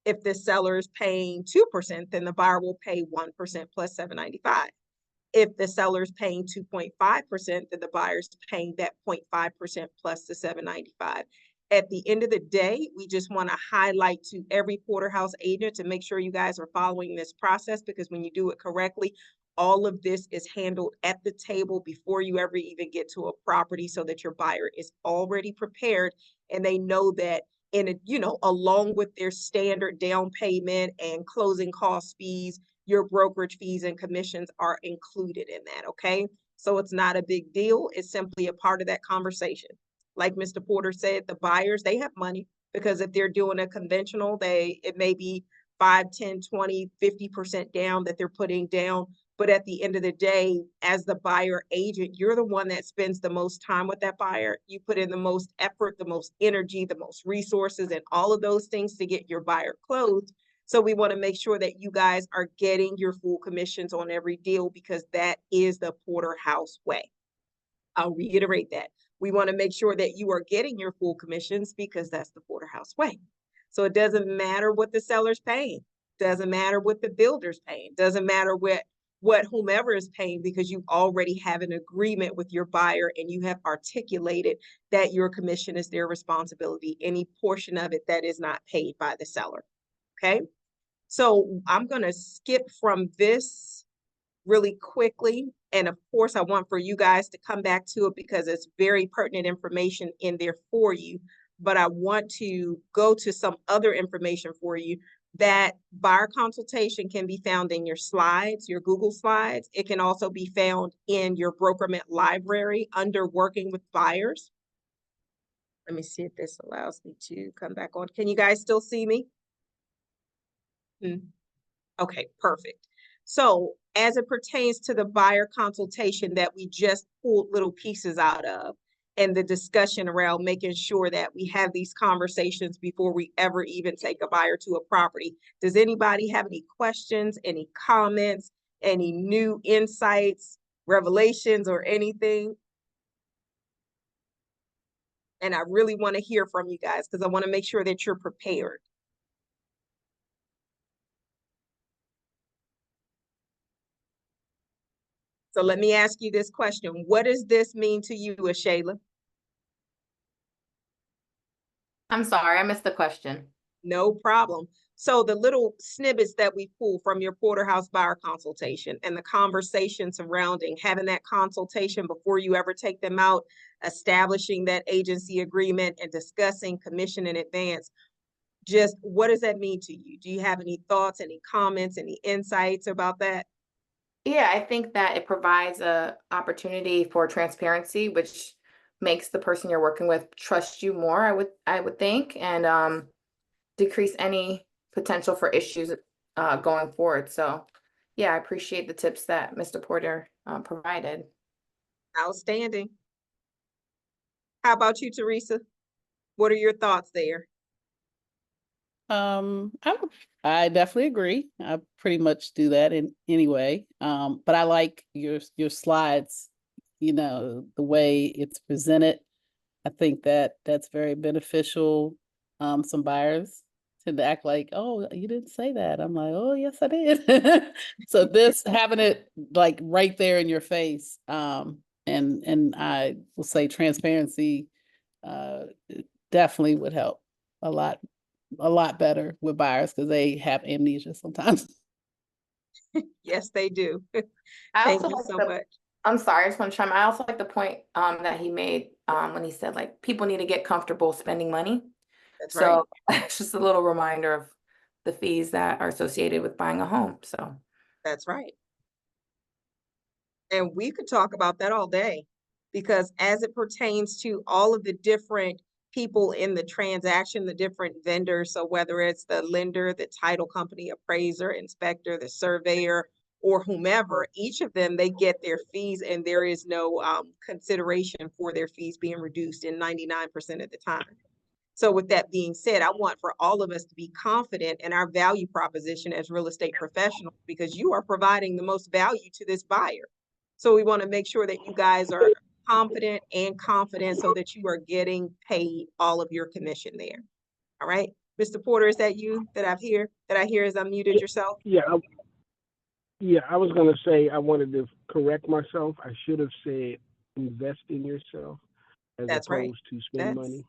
If the seller is paying 2%, then the buyer will pay 1% plus $7.95. If the seller's paying 2.5%, then the buyer's paying that 0.5% plus the $7.95. At the end of the day, we just want to highlight to every porterhouse agent to make sure you guys are following this process, because when you do it correctly, all of this is handled at the table before you ever even get to a property, so that your buyer is already prepared and they know that along with their standard down payment and closing cost fees, your brokerage fees and commissions are included in that, okay? So it's not a big deal. It's simply a part of that conversation. Like Mr. Porter said, the buyers, they have money, because if they're doing a conventional, it may be 5, 10, 20, 50% down that they're putting down. But at the end of the day, as the buyer agent, you're the one that spends the most time with that buyer. You put in the most effort, the most energy, the most resources, and all of those things to get your buyer closed. So we want to make sure that you guys are getting your full commissions on every deal, because that is the porterhouse way. I'll reiterate that. We want to make sure that you are getting your full commissions, because that's the porterhouse way. So it doesn't matter what the seller's paying. Doesn't matter what the builder's paying. Doesn't matter what whomever is paying, because you already have an agreement with your buyer and you have articulated that your commission is their responsibility. Any portion of it that is not paid by the seller. Okay. So I'm going to skip from this really quickly. And of course, I want for you guys to come back to it, because it's very pertinent information in there for you. But I want to go to some other information for you. That buyer consultation can be found in your slides, your Google slides. It can also be found in your BrokerMint library under working with buyers. Let me see if this allows me to come back on. Can you guys still see me? Okay, perfect. So as it pertains to the buyer consultation that we just pulled little pieces out of, and the discussion around making sure that we have these conversations before we ever even take a buyer to a property. Does anybody have any questions, any comments, any new insights, revelations, or anything? And I really want to hear from you guys, because I want to make sure that you're prepared. So let me ask you this question. What does this mean to you, Ashayla? I'm sorry, I missed the question. No problem. So the little snippets that we pull from your porterhouse buyer consultation and the conversation surrounding having that consultation before you ever take them out, establishing that agency agreement and discussing commission in advance, just what does that mean to you? Do you have any thoughts, any comments, any insights about that? Yeah, I think that it provides a opportunity for transparency, which makes the person you're working with trust you more, I would think, and decrease any potential for issues going forward. So yeah, I appreciate the tips that Mr. Porter provided. Outstanding. How about you, Teresa? What are your thoughts there? I definitely agree. I pretty much do that in anyway. But I like your slides, the way it's presented. I think that that's very beneficial. Some buyers tend to act like, oh, you didn't say that. I'm like, oh, yes, I did. So this having it like right there in your face, and I will say transparency definitely would help a lot better with buyers, because they have amnesia sometimes. Yes, they do. I Thank also you like so the, much. I'm sorry, I just want to chime in. I also like the point that he made when he said like people need to get comfortable spending money. That's right. So it's just a little reminder of the fees that are associated with buying a home. So That's right. And we could talk about that all day, because as it pertains to all of the different people in the transaction, the different vendors, so whether it's the lender, the title company, appraiser, inspector, the surveyor, or whomever, each of them, they get their fees, and there is no consideration for their fees being reduced in 99% of the time. So with that being said, I want for all of us to be confident in our value proposition as real estate professionals, because you are providing the most value to this buyer. So we want to make sure that you guys are confident and confident, so that you are getting paid all of your commission there. All right. Mr. Porter, is that you that I hear is unmuted yourself? Yeah, I was gonna say I wanted to correct myself. I should have said invest in yourself as That's right. opposed to spend That's money.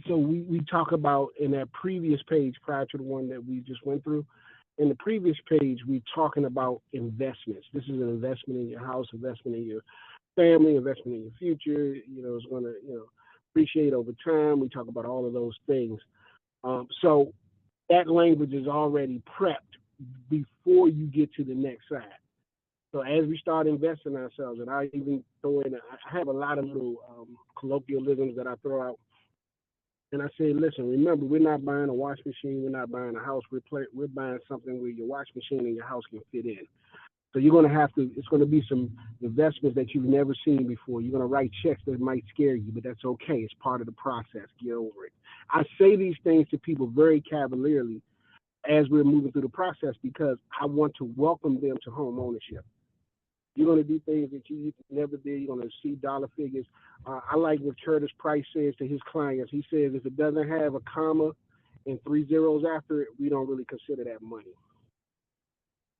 So we talk about in that previous page prior to the one that we just went through. In the previous page, we're talking about investments. This is an investment in your house, investment in your family, investment in your future. You know, it's going to appreciate over time. We talk about all of those things. So that language is already prepped before you get to the next side. So as we start investing ourselves, and I even throw in, I have a lot of little colloquialisms that I throw out. And I say, listen, remember, we're not buying a wash machine, we're not buying a house, we're buying something where your wash machine and your house can fit in. So you're going to have to, it's going to be some investments that you've never seen before. You're going to write checks that might scare you, but that's okay. It's part of the process. Get over it. I say these things to people very cavalierly as we're moving through the process because I want to welcome them to home ownership. You're going to do things that you never did. You're going to see dollar figures. I like what Curtis Price says to his clients. He says if it doesn't have a comma and 3 zeros after it, we don't really consider that money.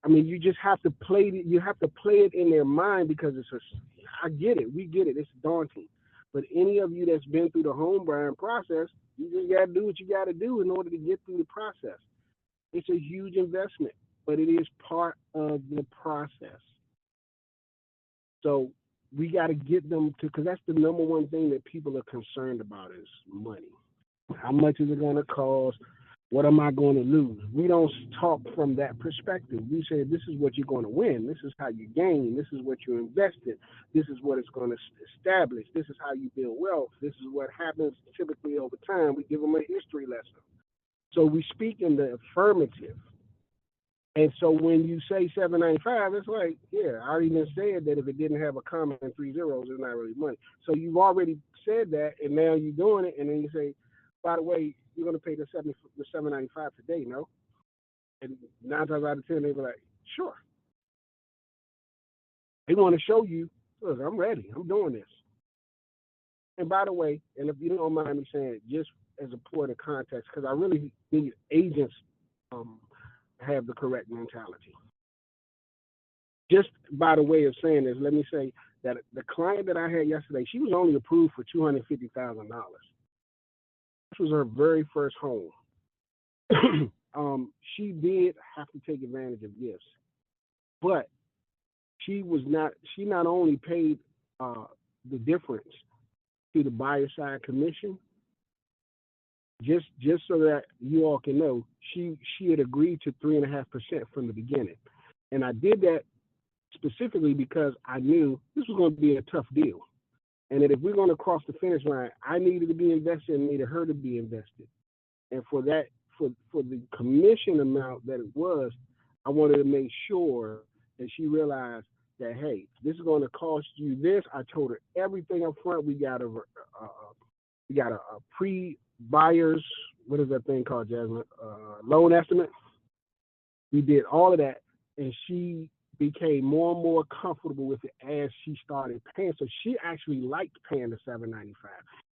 I mean, you just have to play it. You have to play it in their mind because I get it. We get it. It's daunting. But any of you that's been through the home buying process, you just got to do what you got to do in order to get through the process. It's a huge investment, but it is part of the process. So we got to get them to, because that's the number one thing that people are concerned about is money. How much is it going to cost? What am I going to lose? We don't talk from that perspective. We say this is what you're going to win. This is how you gain. This is what you invest in. This is what it's going to establish. This is how you build wealth. This is what happens typically over time. We give them a history lesson. So we speak in the affirmative. And so when you say $7.95, it's like, yeah, I even said that if it didn't have a comma and 3 zeros, it's not really money. So you've already said that, and now you're doing it, and then you say, by the way, you're going to pay the $7.95 today, no? And 9 times out of 10, they be like, sure. They want to show you, look, I'm ready. I'm doing this. And by the way, and if you don't mind me saying it, just as a point of context, because I really need agents have the correct mentality. Just by the way of saying this, let me say that the client that I had yesterday, she was only approved for $250,000. This was her very first home. She did have to take advantage of gifts, but she not only paid the difference to the buyer side commission, just so that you all can know, she had agreed to 3.5% from the beginning. And I did that specifically because I knew this was going to be a tough deal. And that if we're going to cross the finish line, I needed to be invested and needed her to be invested. And for that, for the commission amount that it was, I wanted to make sure that she realized that, hey, this is going to cost you this. I told her everything up front. We got a pre-buyer's, what is that thing called, Jasmine? Loan estimate. We did all of that, and she became more and more comfortable with it as she started paying. So she actually liked paying the $7.95.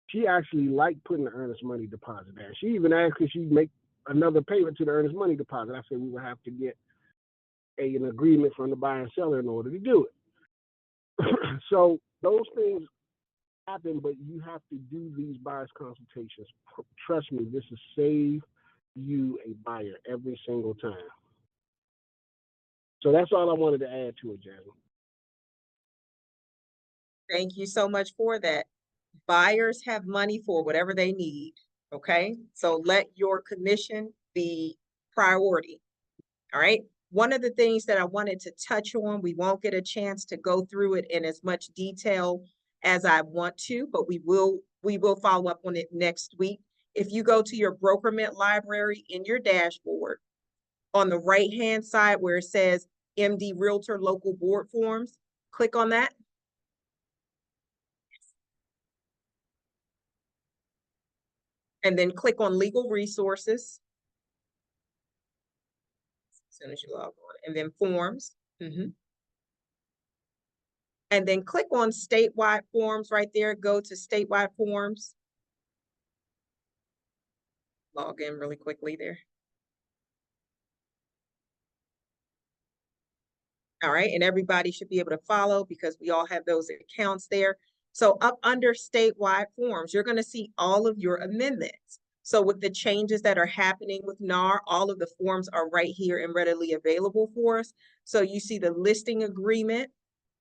She actually liked putting the earnest money deposit down. She even asked if she'd make another payment to the earnest money deposit. I said we would have to get an agreement from the buyer and seller in order to do it. So those things happen, but you have to do these buyer's consultations. Trust me, this will save you a buyer every single time. So that's all I wanted to add to it, Jasmine. Thank you so much for that. Buyers have money for whatever they need, okay? So let your commission be priority, all right? One of the things that I wanted to touch on, we won't get a chance to go through it in as much detail as I want to, but we will follow up on it next week. If you go to your Brokerment library in your dashboard, on the right-hand side where it says MD Realtor Local Board Forms, click on that. And then click on Legal Resources. As soon as you log on, and then Forms. And then click on Statewide Forms right there. Go to Statewide Forms. log in really quickly there. All right, and everybody should be able to follow because we all have those accounts there. So up under statewide forms, you're going to see all of your amendments. So with the changes that are happening with NAR, all of the forms are right here and readily available for us. So you see the listing agreement,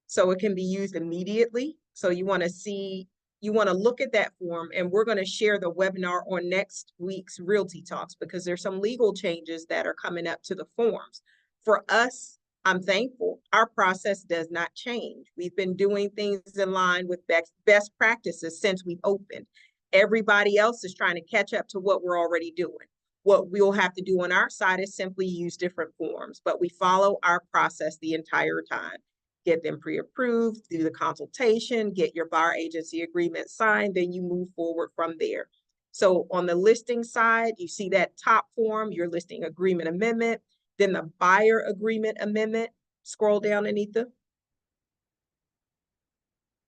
so it can be used immediately. So you want to look at that form, and we're going to share the webinar on next week's Realty Talks because there's some legal changes that are coming up to the forms. For us, I'm thankful our process does not change. We've been doing things in line with best practices since we've opened. Everybody else is trying to catch up to what we're already doing. What we'll have to do on our side is simply use different forms, but we follow our process the entire time. Get them pre-approved, do the consultation, get your buyer agency agreement signed, then you move forward from there. So on the listing side, you see that top form, your listing agreement amendment, then the buyer agreement amendment. Scroll down, Anita.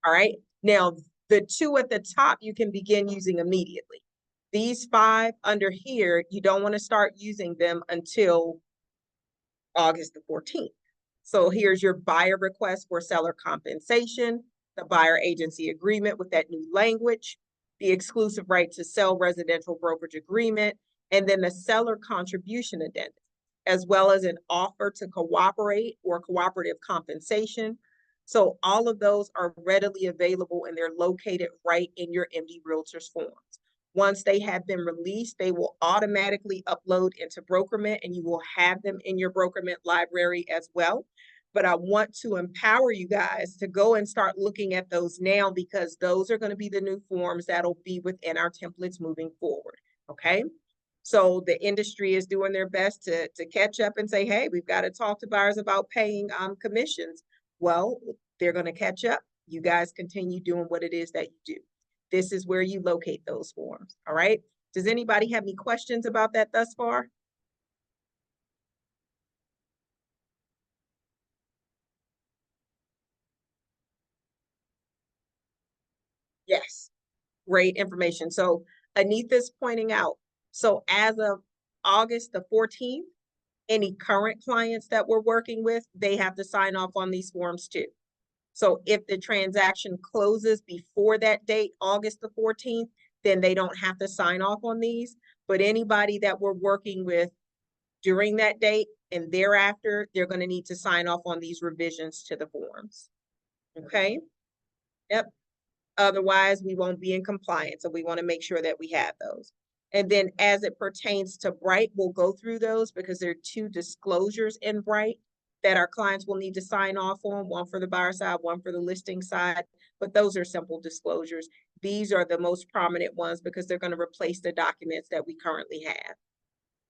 All right, now the two at the top you can begin using immediately. These 5 under here, you don't want to start using them until August the 14th. So here's your buyer request for seller compensation, the buyer agency agreement with that new language, the exclusive right to sell residential brokerage agreement, and then the seller contribution addendum, as well as an offer to cooperate or cooperative compensation. So all of those are readily available and they're located right in your MD Realtors forms. Once they have been released, they will automatically upload into Brokerment and you will have them in your Brokerment library as well. But I want to empower you guys to go and start looking at those now because those are going to be the new forms that'll be within our templates moving forward, okay? So the industry is doing their best to catch up and say, hey, we've got to talk to buyers about paying commissions. Well, they're going to catch up. You guys continue doing what it is that you do. This is where you locate those forms, all right? Does anybody have any questions about that thus far? Yes, great information. So Anita's pointing out, so as of August the 14th, any current clients that we're working with, they have to sign off on these forms too. So if the transaction closes before that date, August the 14th, then they don't have to sign off on these. But anybody that we're working with during that date and thereafter, they're going to need to sign off on these revisions to the forms. Okay? Yep. Otherwise, we won't be in compliance. So we want to make sure that we have those. And then as it pertains to Bright, we'll go through those because there are 2 disclosures in Bright that our clients will need to sign off on, one for the buyer side, one for the listing side. But those are simple disclosures. These are the most prominent ones because they're going to replace the documents that we currently have.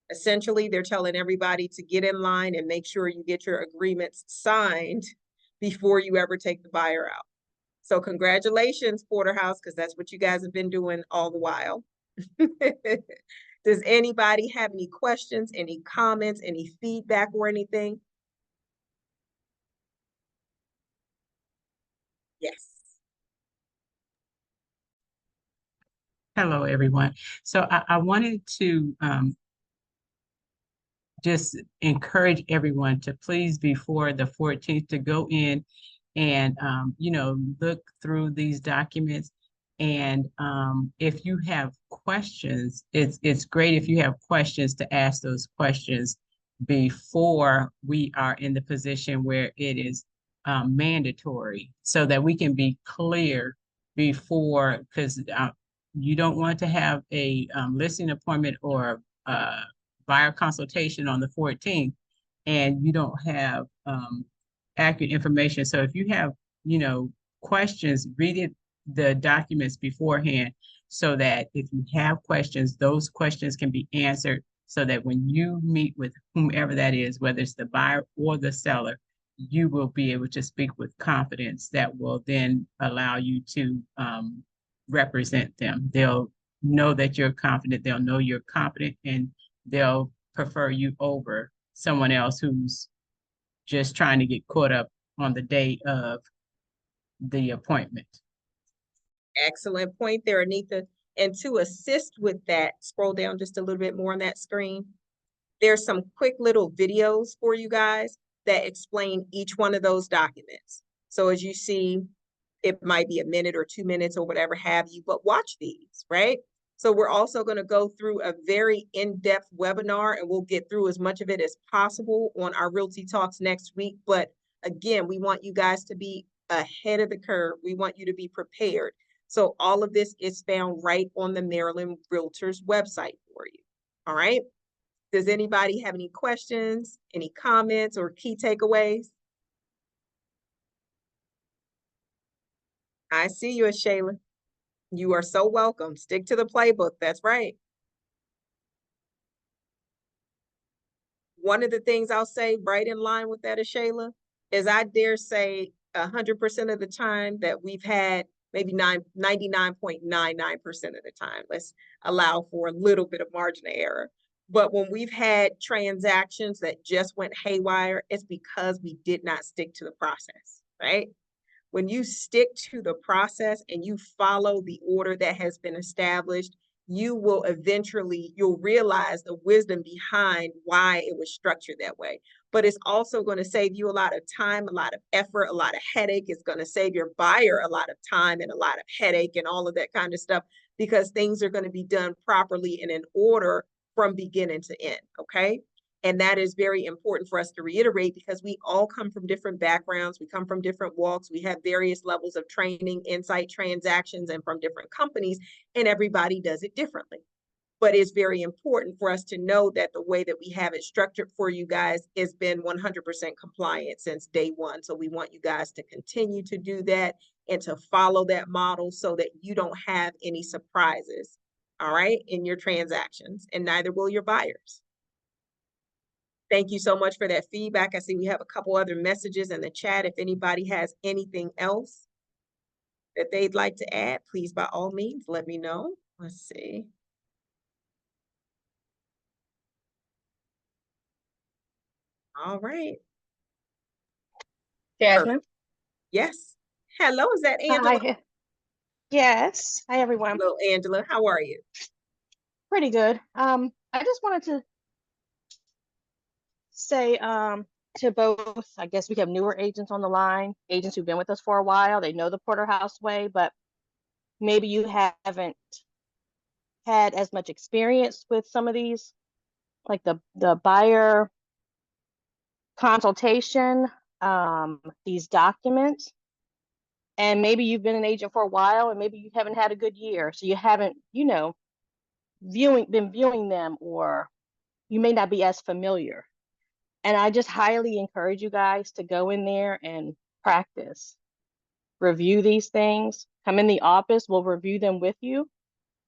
Essentially, they're telling everybody to get in line and make sure you get your agreements signed before you ever take the buyer out. So congratulations, Porterhouse, because that's what you guys have been doing all the while. Does anybody have any questions, any comments, any feedback or anything? Yes. Hello, everyone. So I wanted to just encourage everyone to please, before the 14th, to go in and, look through these documents. And if you have questions, it's great if you have questions to ask those questions before we are in the position where it is mandatory, so that we can be clear before, because you don't want to have a listing appointment or buyer consultation on the 14th and you don't have accurate information. So if you have, questions, read the documents beforehand so that if you have questions, those questions can be answered so that when you meet with whomever that is, whether it's the buyer or the seller, you will be able to speak with confidence that will then allow you to represent them. They'll know that you're confident, they'll know you're competent, and they'll prefer you over someone else who's just trying to get caught up on the day of the appointment. Excellent point there, Anita. And to assist with that, scroll down just a little bit more on that screen. There's some quick little videos for you guys that explain each one of those documents. So as you see, it might be a minute or 2 minutes or whatever have you, but watch these, right? So we're also going to go through a very in-depth webinar, and we'll get through as much of it as possible on our Realty Talks next week. But again, we want you guys to be ahead of the curve. We want you to be prepared. So all of this is found right on the Maryland Realtors website for you. All right. Does anybody have any questions, any comments, or key takeaways? I see you, Shayla. You are so welcome. Stick to the playbook. That's right. One of the things I'll say right in line with that, Shayla, is I dare say 100% of the time that we've had, maybe 99.99% of the time, let's allow for a little bit of margin of error. But when we've had transactions that just went haywire, it's because we did not stick to the process, right? When you stick to the process and you follow the order that has been established, you will eventually, you'll realize the wisdom behind why it was structured that way. But it's also going to save you a lot of time, a lot of effort, a lot of headache. It's going to save your buyer a lot of time and a lot of headache and all of that kind of stuff, because things are going to be done properly and in order from beginning to end, okay? And that is very important for us to reiterate, because we all come from different backgrounds. We come from different walks. We have various levels of training, insight, transactions, and from different companies, and everybody does it differently. But it's very important for us to know that the way that we have it structured for you guys has been 100% compliant since day one. So we want you guys to continue to do that and to follow that model so that you don't have any surprises, all right, in your transactions, and neither will your buyers. Thank you so much for that feedback. I see we have a couple other messages in the chat. If anybody has anything else that they'd like to add, please, by all means, let me know. Let's see. All right. Jasmine. Yes. Hello, is that Angela? Hi. Yes. Hi, everyone. Hello, Angela. How are you? Pretty good. I just wanted to say to both, I guess we have newer agents on the line, agents who've been with us for a while. They know the Porterhouse way, but maybe you haven't had as much experience with some of these, like the buyer consultation, these documents. And maybe you've been an agent for a while and maybe you haven't had a good year. So you haven't, been viewing them, or you may not be as familiar. And I just highly encourage you guys to go in there and practice, review these things, come in the office, we'll review them with you,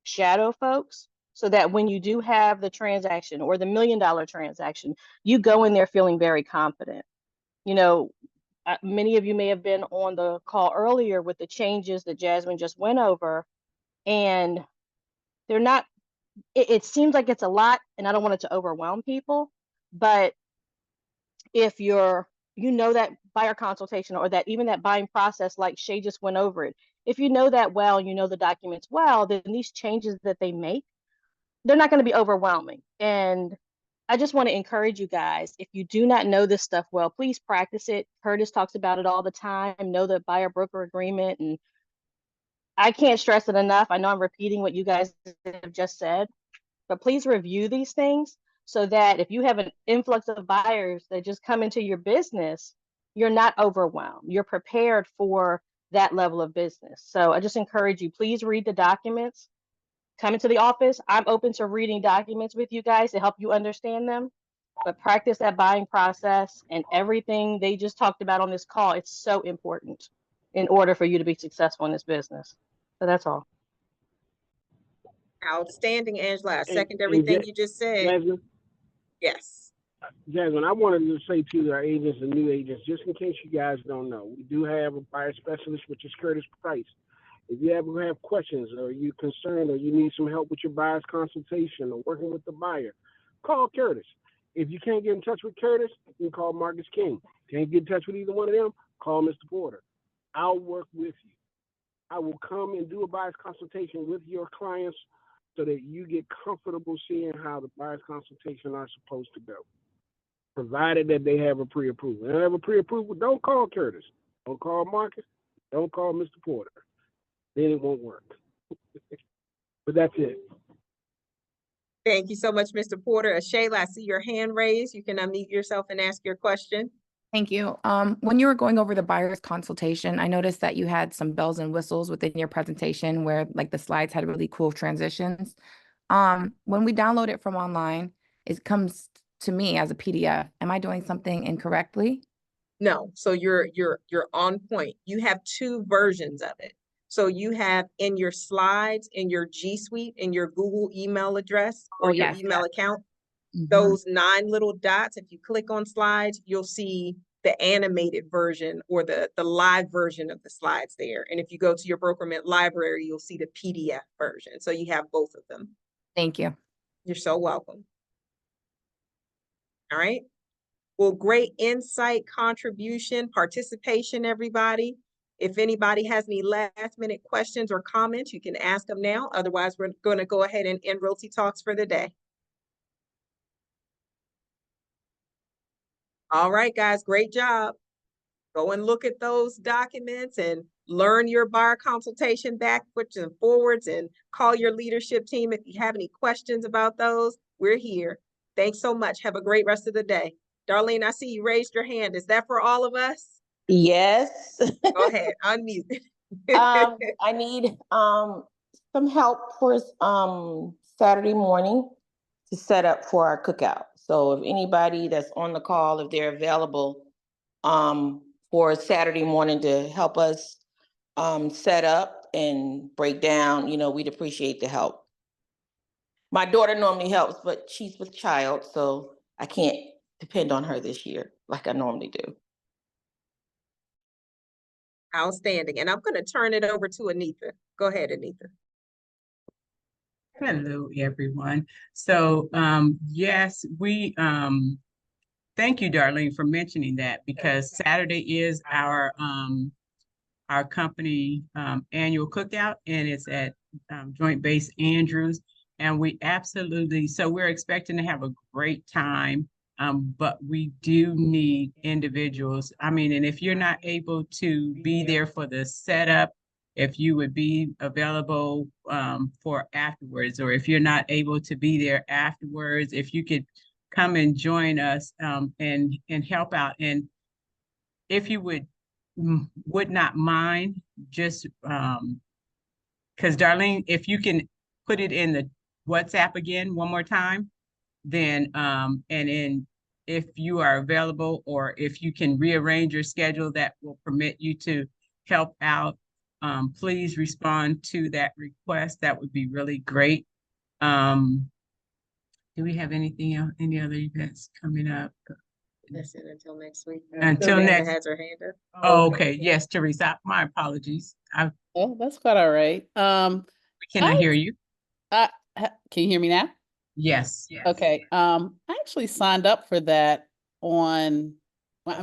shadow folks, so that when you do have the transaction or the $1 million transaction, you go in there feeling very confident. Many of you may have been on the call earlier with the changes that Jasmine just went over, and they're not, it seems like it's a lot, and I don't want it to overwhelm people, but if that buyer consultation, or that even that buying process, like Shay just went over it, if you know that well, the documents well, then these changes that they make, they're not going to be overwhelming. And I just want to encourage you guys, if you do not know this stuff well, please practice it. Curtis talks about it all the time, know the buyer broker agreement. And I can't stress it enough. I know I'm repeating what you guys have just said, but please review these things so that if you have an influx of buyers that just come into your business, you're not overwhelmed. You're prepared for that level of business. So I just encourage you, please read the documents. Come into the office. I'm open to reading documents with you guys to help you understand them, but practice that buying process and everything they just talked about on this call. It's so important in order for you to be successful in this business. So that's all. Outstanding, Angela. I second And everything you just said. Jasmine, Yes. Jasmine, I wanted to say to our agents and new agents, just in case you guys don't know, we do have a buyer specialist, which is Curtis Price. If you ever have questions, or you're concerned, or you need some help with your buyer's consultation or working with the buyer, call Curtis. If you can't get in touch with Curtis, you can call Marcus King. Can't get in touch with either one of them, call Mr. Porter. I'll work with you. I will come and do a buyer's consultation with your clients so that you get comfortable seeing how the buyer's consultation are supposed to go, provided that they have a pre-approval. If they have a pre-approval, don't call Curtis. Don't call Marcus. Don't call Mr. Porter. Then it won't work. But that's it. Thank you so much, Mr. Porter. Shayla, I see your hand raised. You can unmute yourself and ask your question. Thank you. When you were going over the buyer's consultation, I noticed that you had some bells and whistles within your presentation where like the slides had really cool transitions. When we download it from online, it comes to me as a PDF. Am I doing something incorrectly? No, so you're on point. You have two versions of it. So you have in your slides, in your G Suite, in your Google email address or your yes, email account, Mhm. those 9 little dots, if you click on slides, you'll see the animated version or the live version of the slides there. And if you go to your BrokerMint library, you'll see the PDF version. So you have both of them. Thank you. You're so welcome. All right. Well, great insight, contribution, participation, everybody. If anybody has any last minute questions or comments, you can ask them now. Otherwise, we're going to go ahead and end Realty Talks for the day. All right, guys, great job. Go and look at those documents and learn your buyer consultation backwards and forwards and call your leadership team if you have any questions about those. We're here. Thanks so much. Have a great rest of the day. Darlene, I see you raised your hand. Is that for all of us? Yes. Go ahead, unmute. I need some help for Saturday morning to set up for our cookout. So if anybody that's on the call, if they're available for Saturday morning to help us set up and break down, we'd appreciate the help. My daughter normally helps, but she's with child, so I can't depend on her this year like I normally do. Outstanding. And I'm going to turn it over to Anita. Go ahead, Anita. Hello, everyone. So, yes, we thank you, Darlene, for mentioning that, because Saturday is our company annual cookout, and it's at Joint Base Andrews. And we absolutely, so we're expecting to have a great time, but we do need individuals. I mean, and if you're not able to be there for the setup, if you would be available for afterwards, or if you're not able to be there afterwards, if you could come and join us and help out. And if you would not mind, just because Darlene, if you can put it in the WhatsApp again one more time, then and then if you are available, or if you can rearrange your schedule that will permit you to help out, please respond to that request. That would be really great. Do we have anything else, any other events coming up? That's it until next week. Until next. Has her hand up. Oh, okay. Yes, Teresa. My apologies. Oh, that's quite all right. Can I hear you? Can you hear me now? Yes. Okay. I actually signed up for that I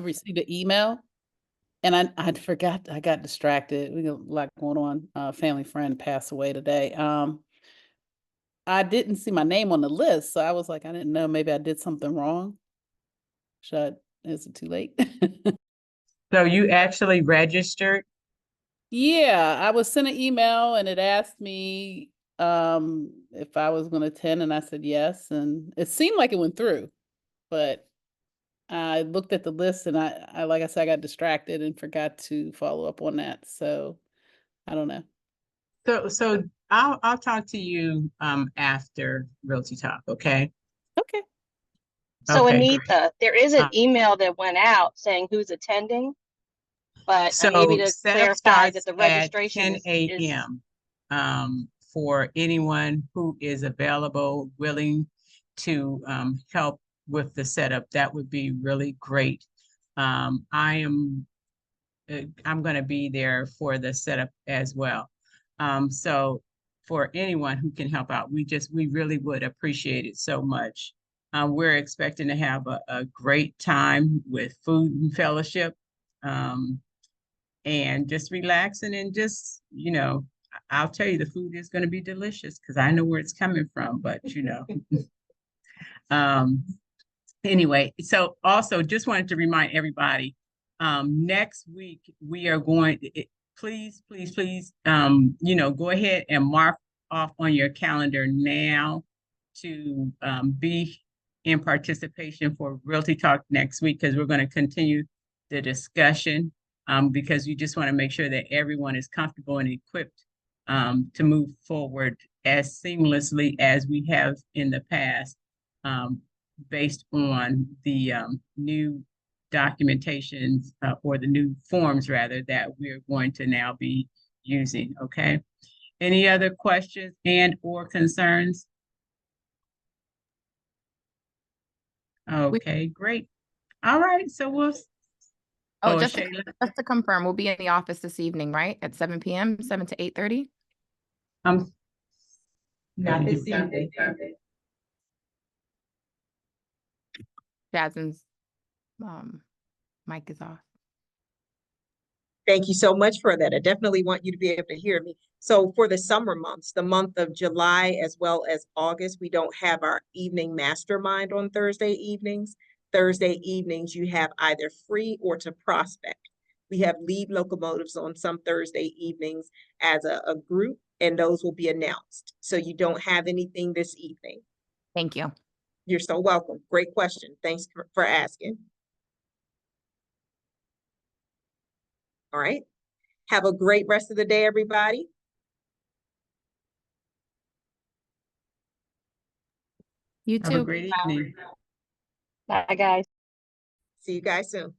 received an email, and I forgot. I got distracted. We got a lot going on. Family friend passed away today. I didn't see my name on the list, so I was like, I didn't know. Maybe I did something wrong. Is it too late? So you actually registered? Yeah, I was sent an email and it asked me if I was going to attend, and I said yes, and it seemed like it went through, but I looked at the list and I like I said, I got distracted and forgot to follow up on that. So I don't know. So I'll talk to you after Realty Talk, okay? Okay. So Okay, Anita, there is an Um, email that went out saying who's attending, but So maybe to setup clarify that starts the at registration 10 is a.m. For anyone who is available, willing to help with the setup. That would be really great. I'm going to be there for the setup as well. So for anyone who can help out, we really would appreciate it so much. We're expecting to have a great time with food and fellowship. and just relaxing and just, I'll tell you the food is going to be delicious because I know where it's coming from, but um, anyway, so also just wanted to remind everybody, next week we are going, please, please, please, go ahead and mark off on your calendar now to be in participation for Realty Talk next week, because we're going to continue the discussion, because we just want to make sure that everyone is comfortable and equipped to move forward as seamlessly as we have in the past, based on the new documentations or the new forms rather that we're going to now be using. Okay. Any other questions and or concerns? Okay, great. All right, so we'll. Oh, Oh, just to, Shayla, just to confirm, we'll be in the office this evening, right? At 7 p.m., 7 to 8:30? not this evening. Jasmine's mic is off. Thank you so much for that. I definitely want you to be able to hear me. So for the summer months, the month of July as well as August, we don't have our evening mastermind on Thursday evenings. Thursday evenings, you have either free or to prospect. We have lead locomotives on some Thursday evenings as a group, and those will be announced. So you don't have anything this evening. Thank you. You're so welcome. Great question. Thanks for asking. All right. Have a great rest of the day, everybody. You Have a too. great evening. Bye, guys. See you guys soon.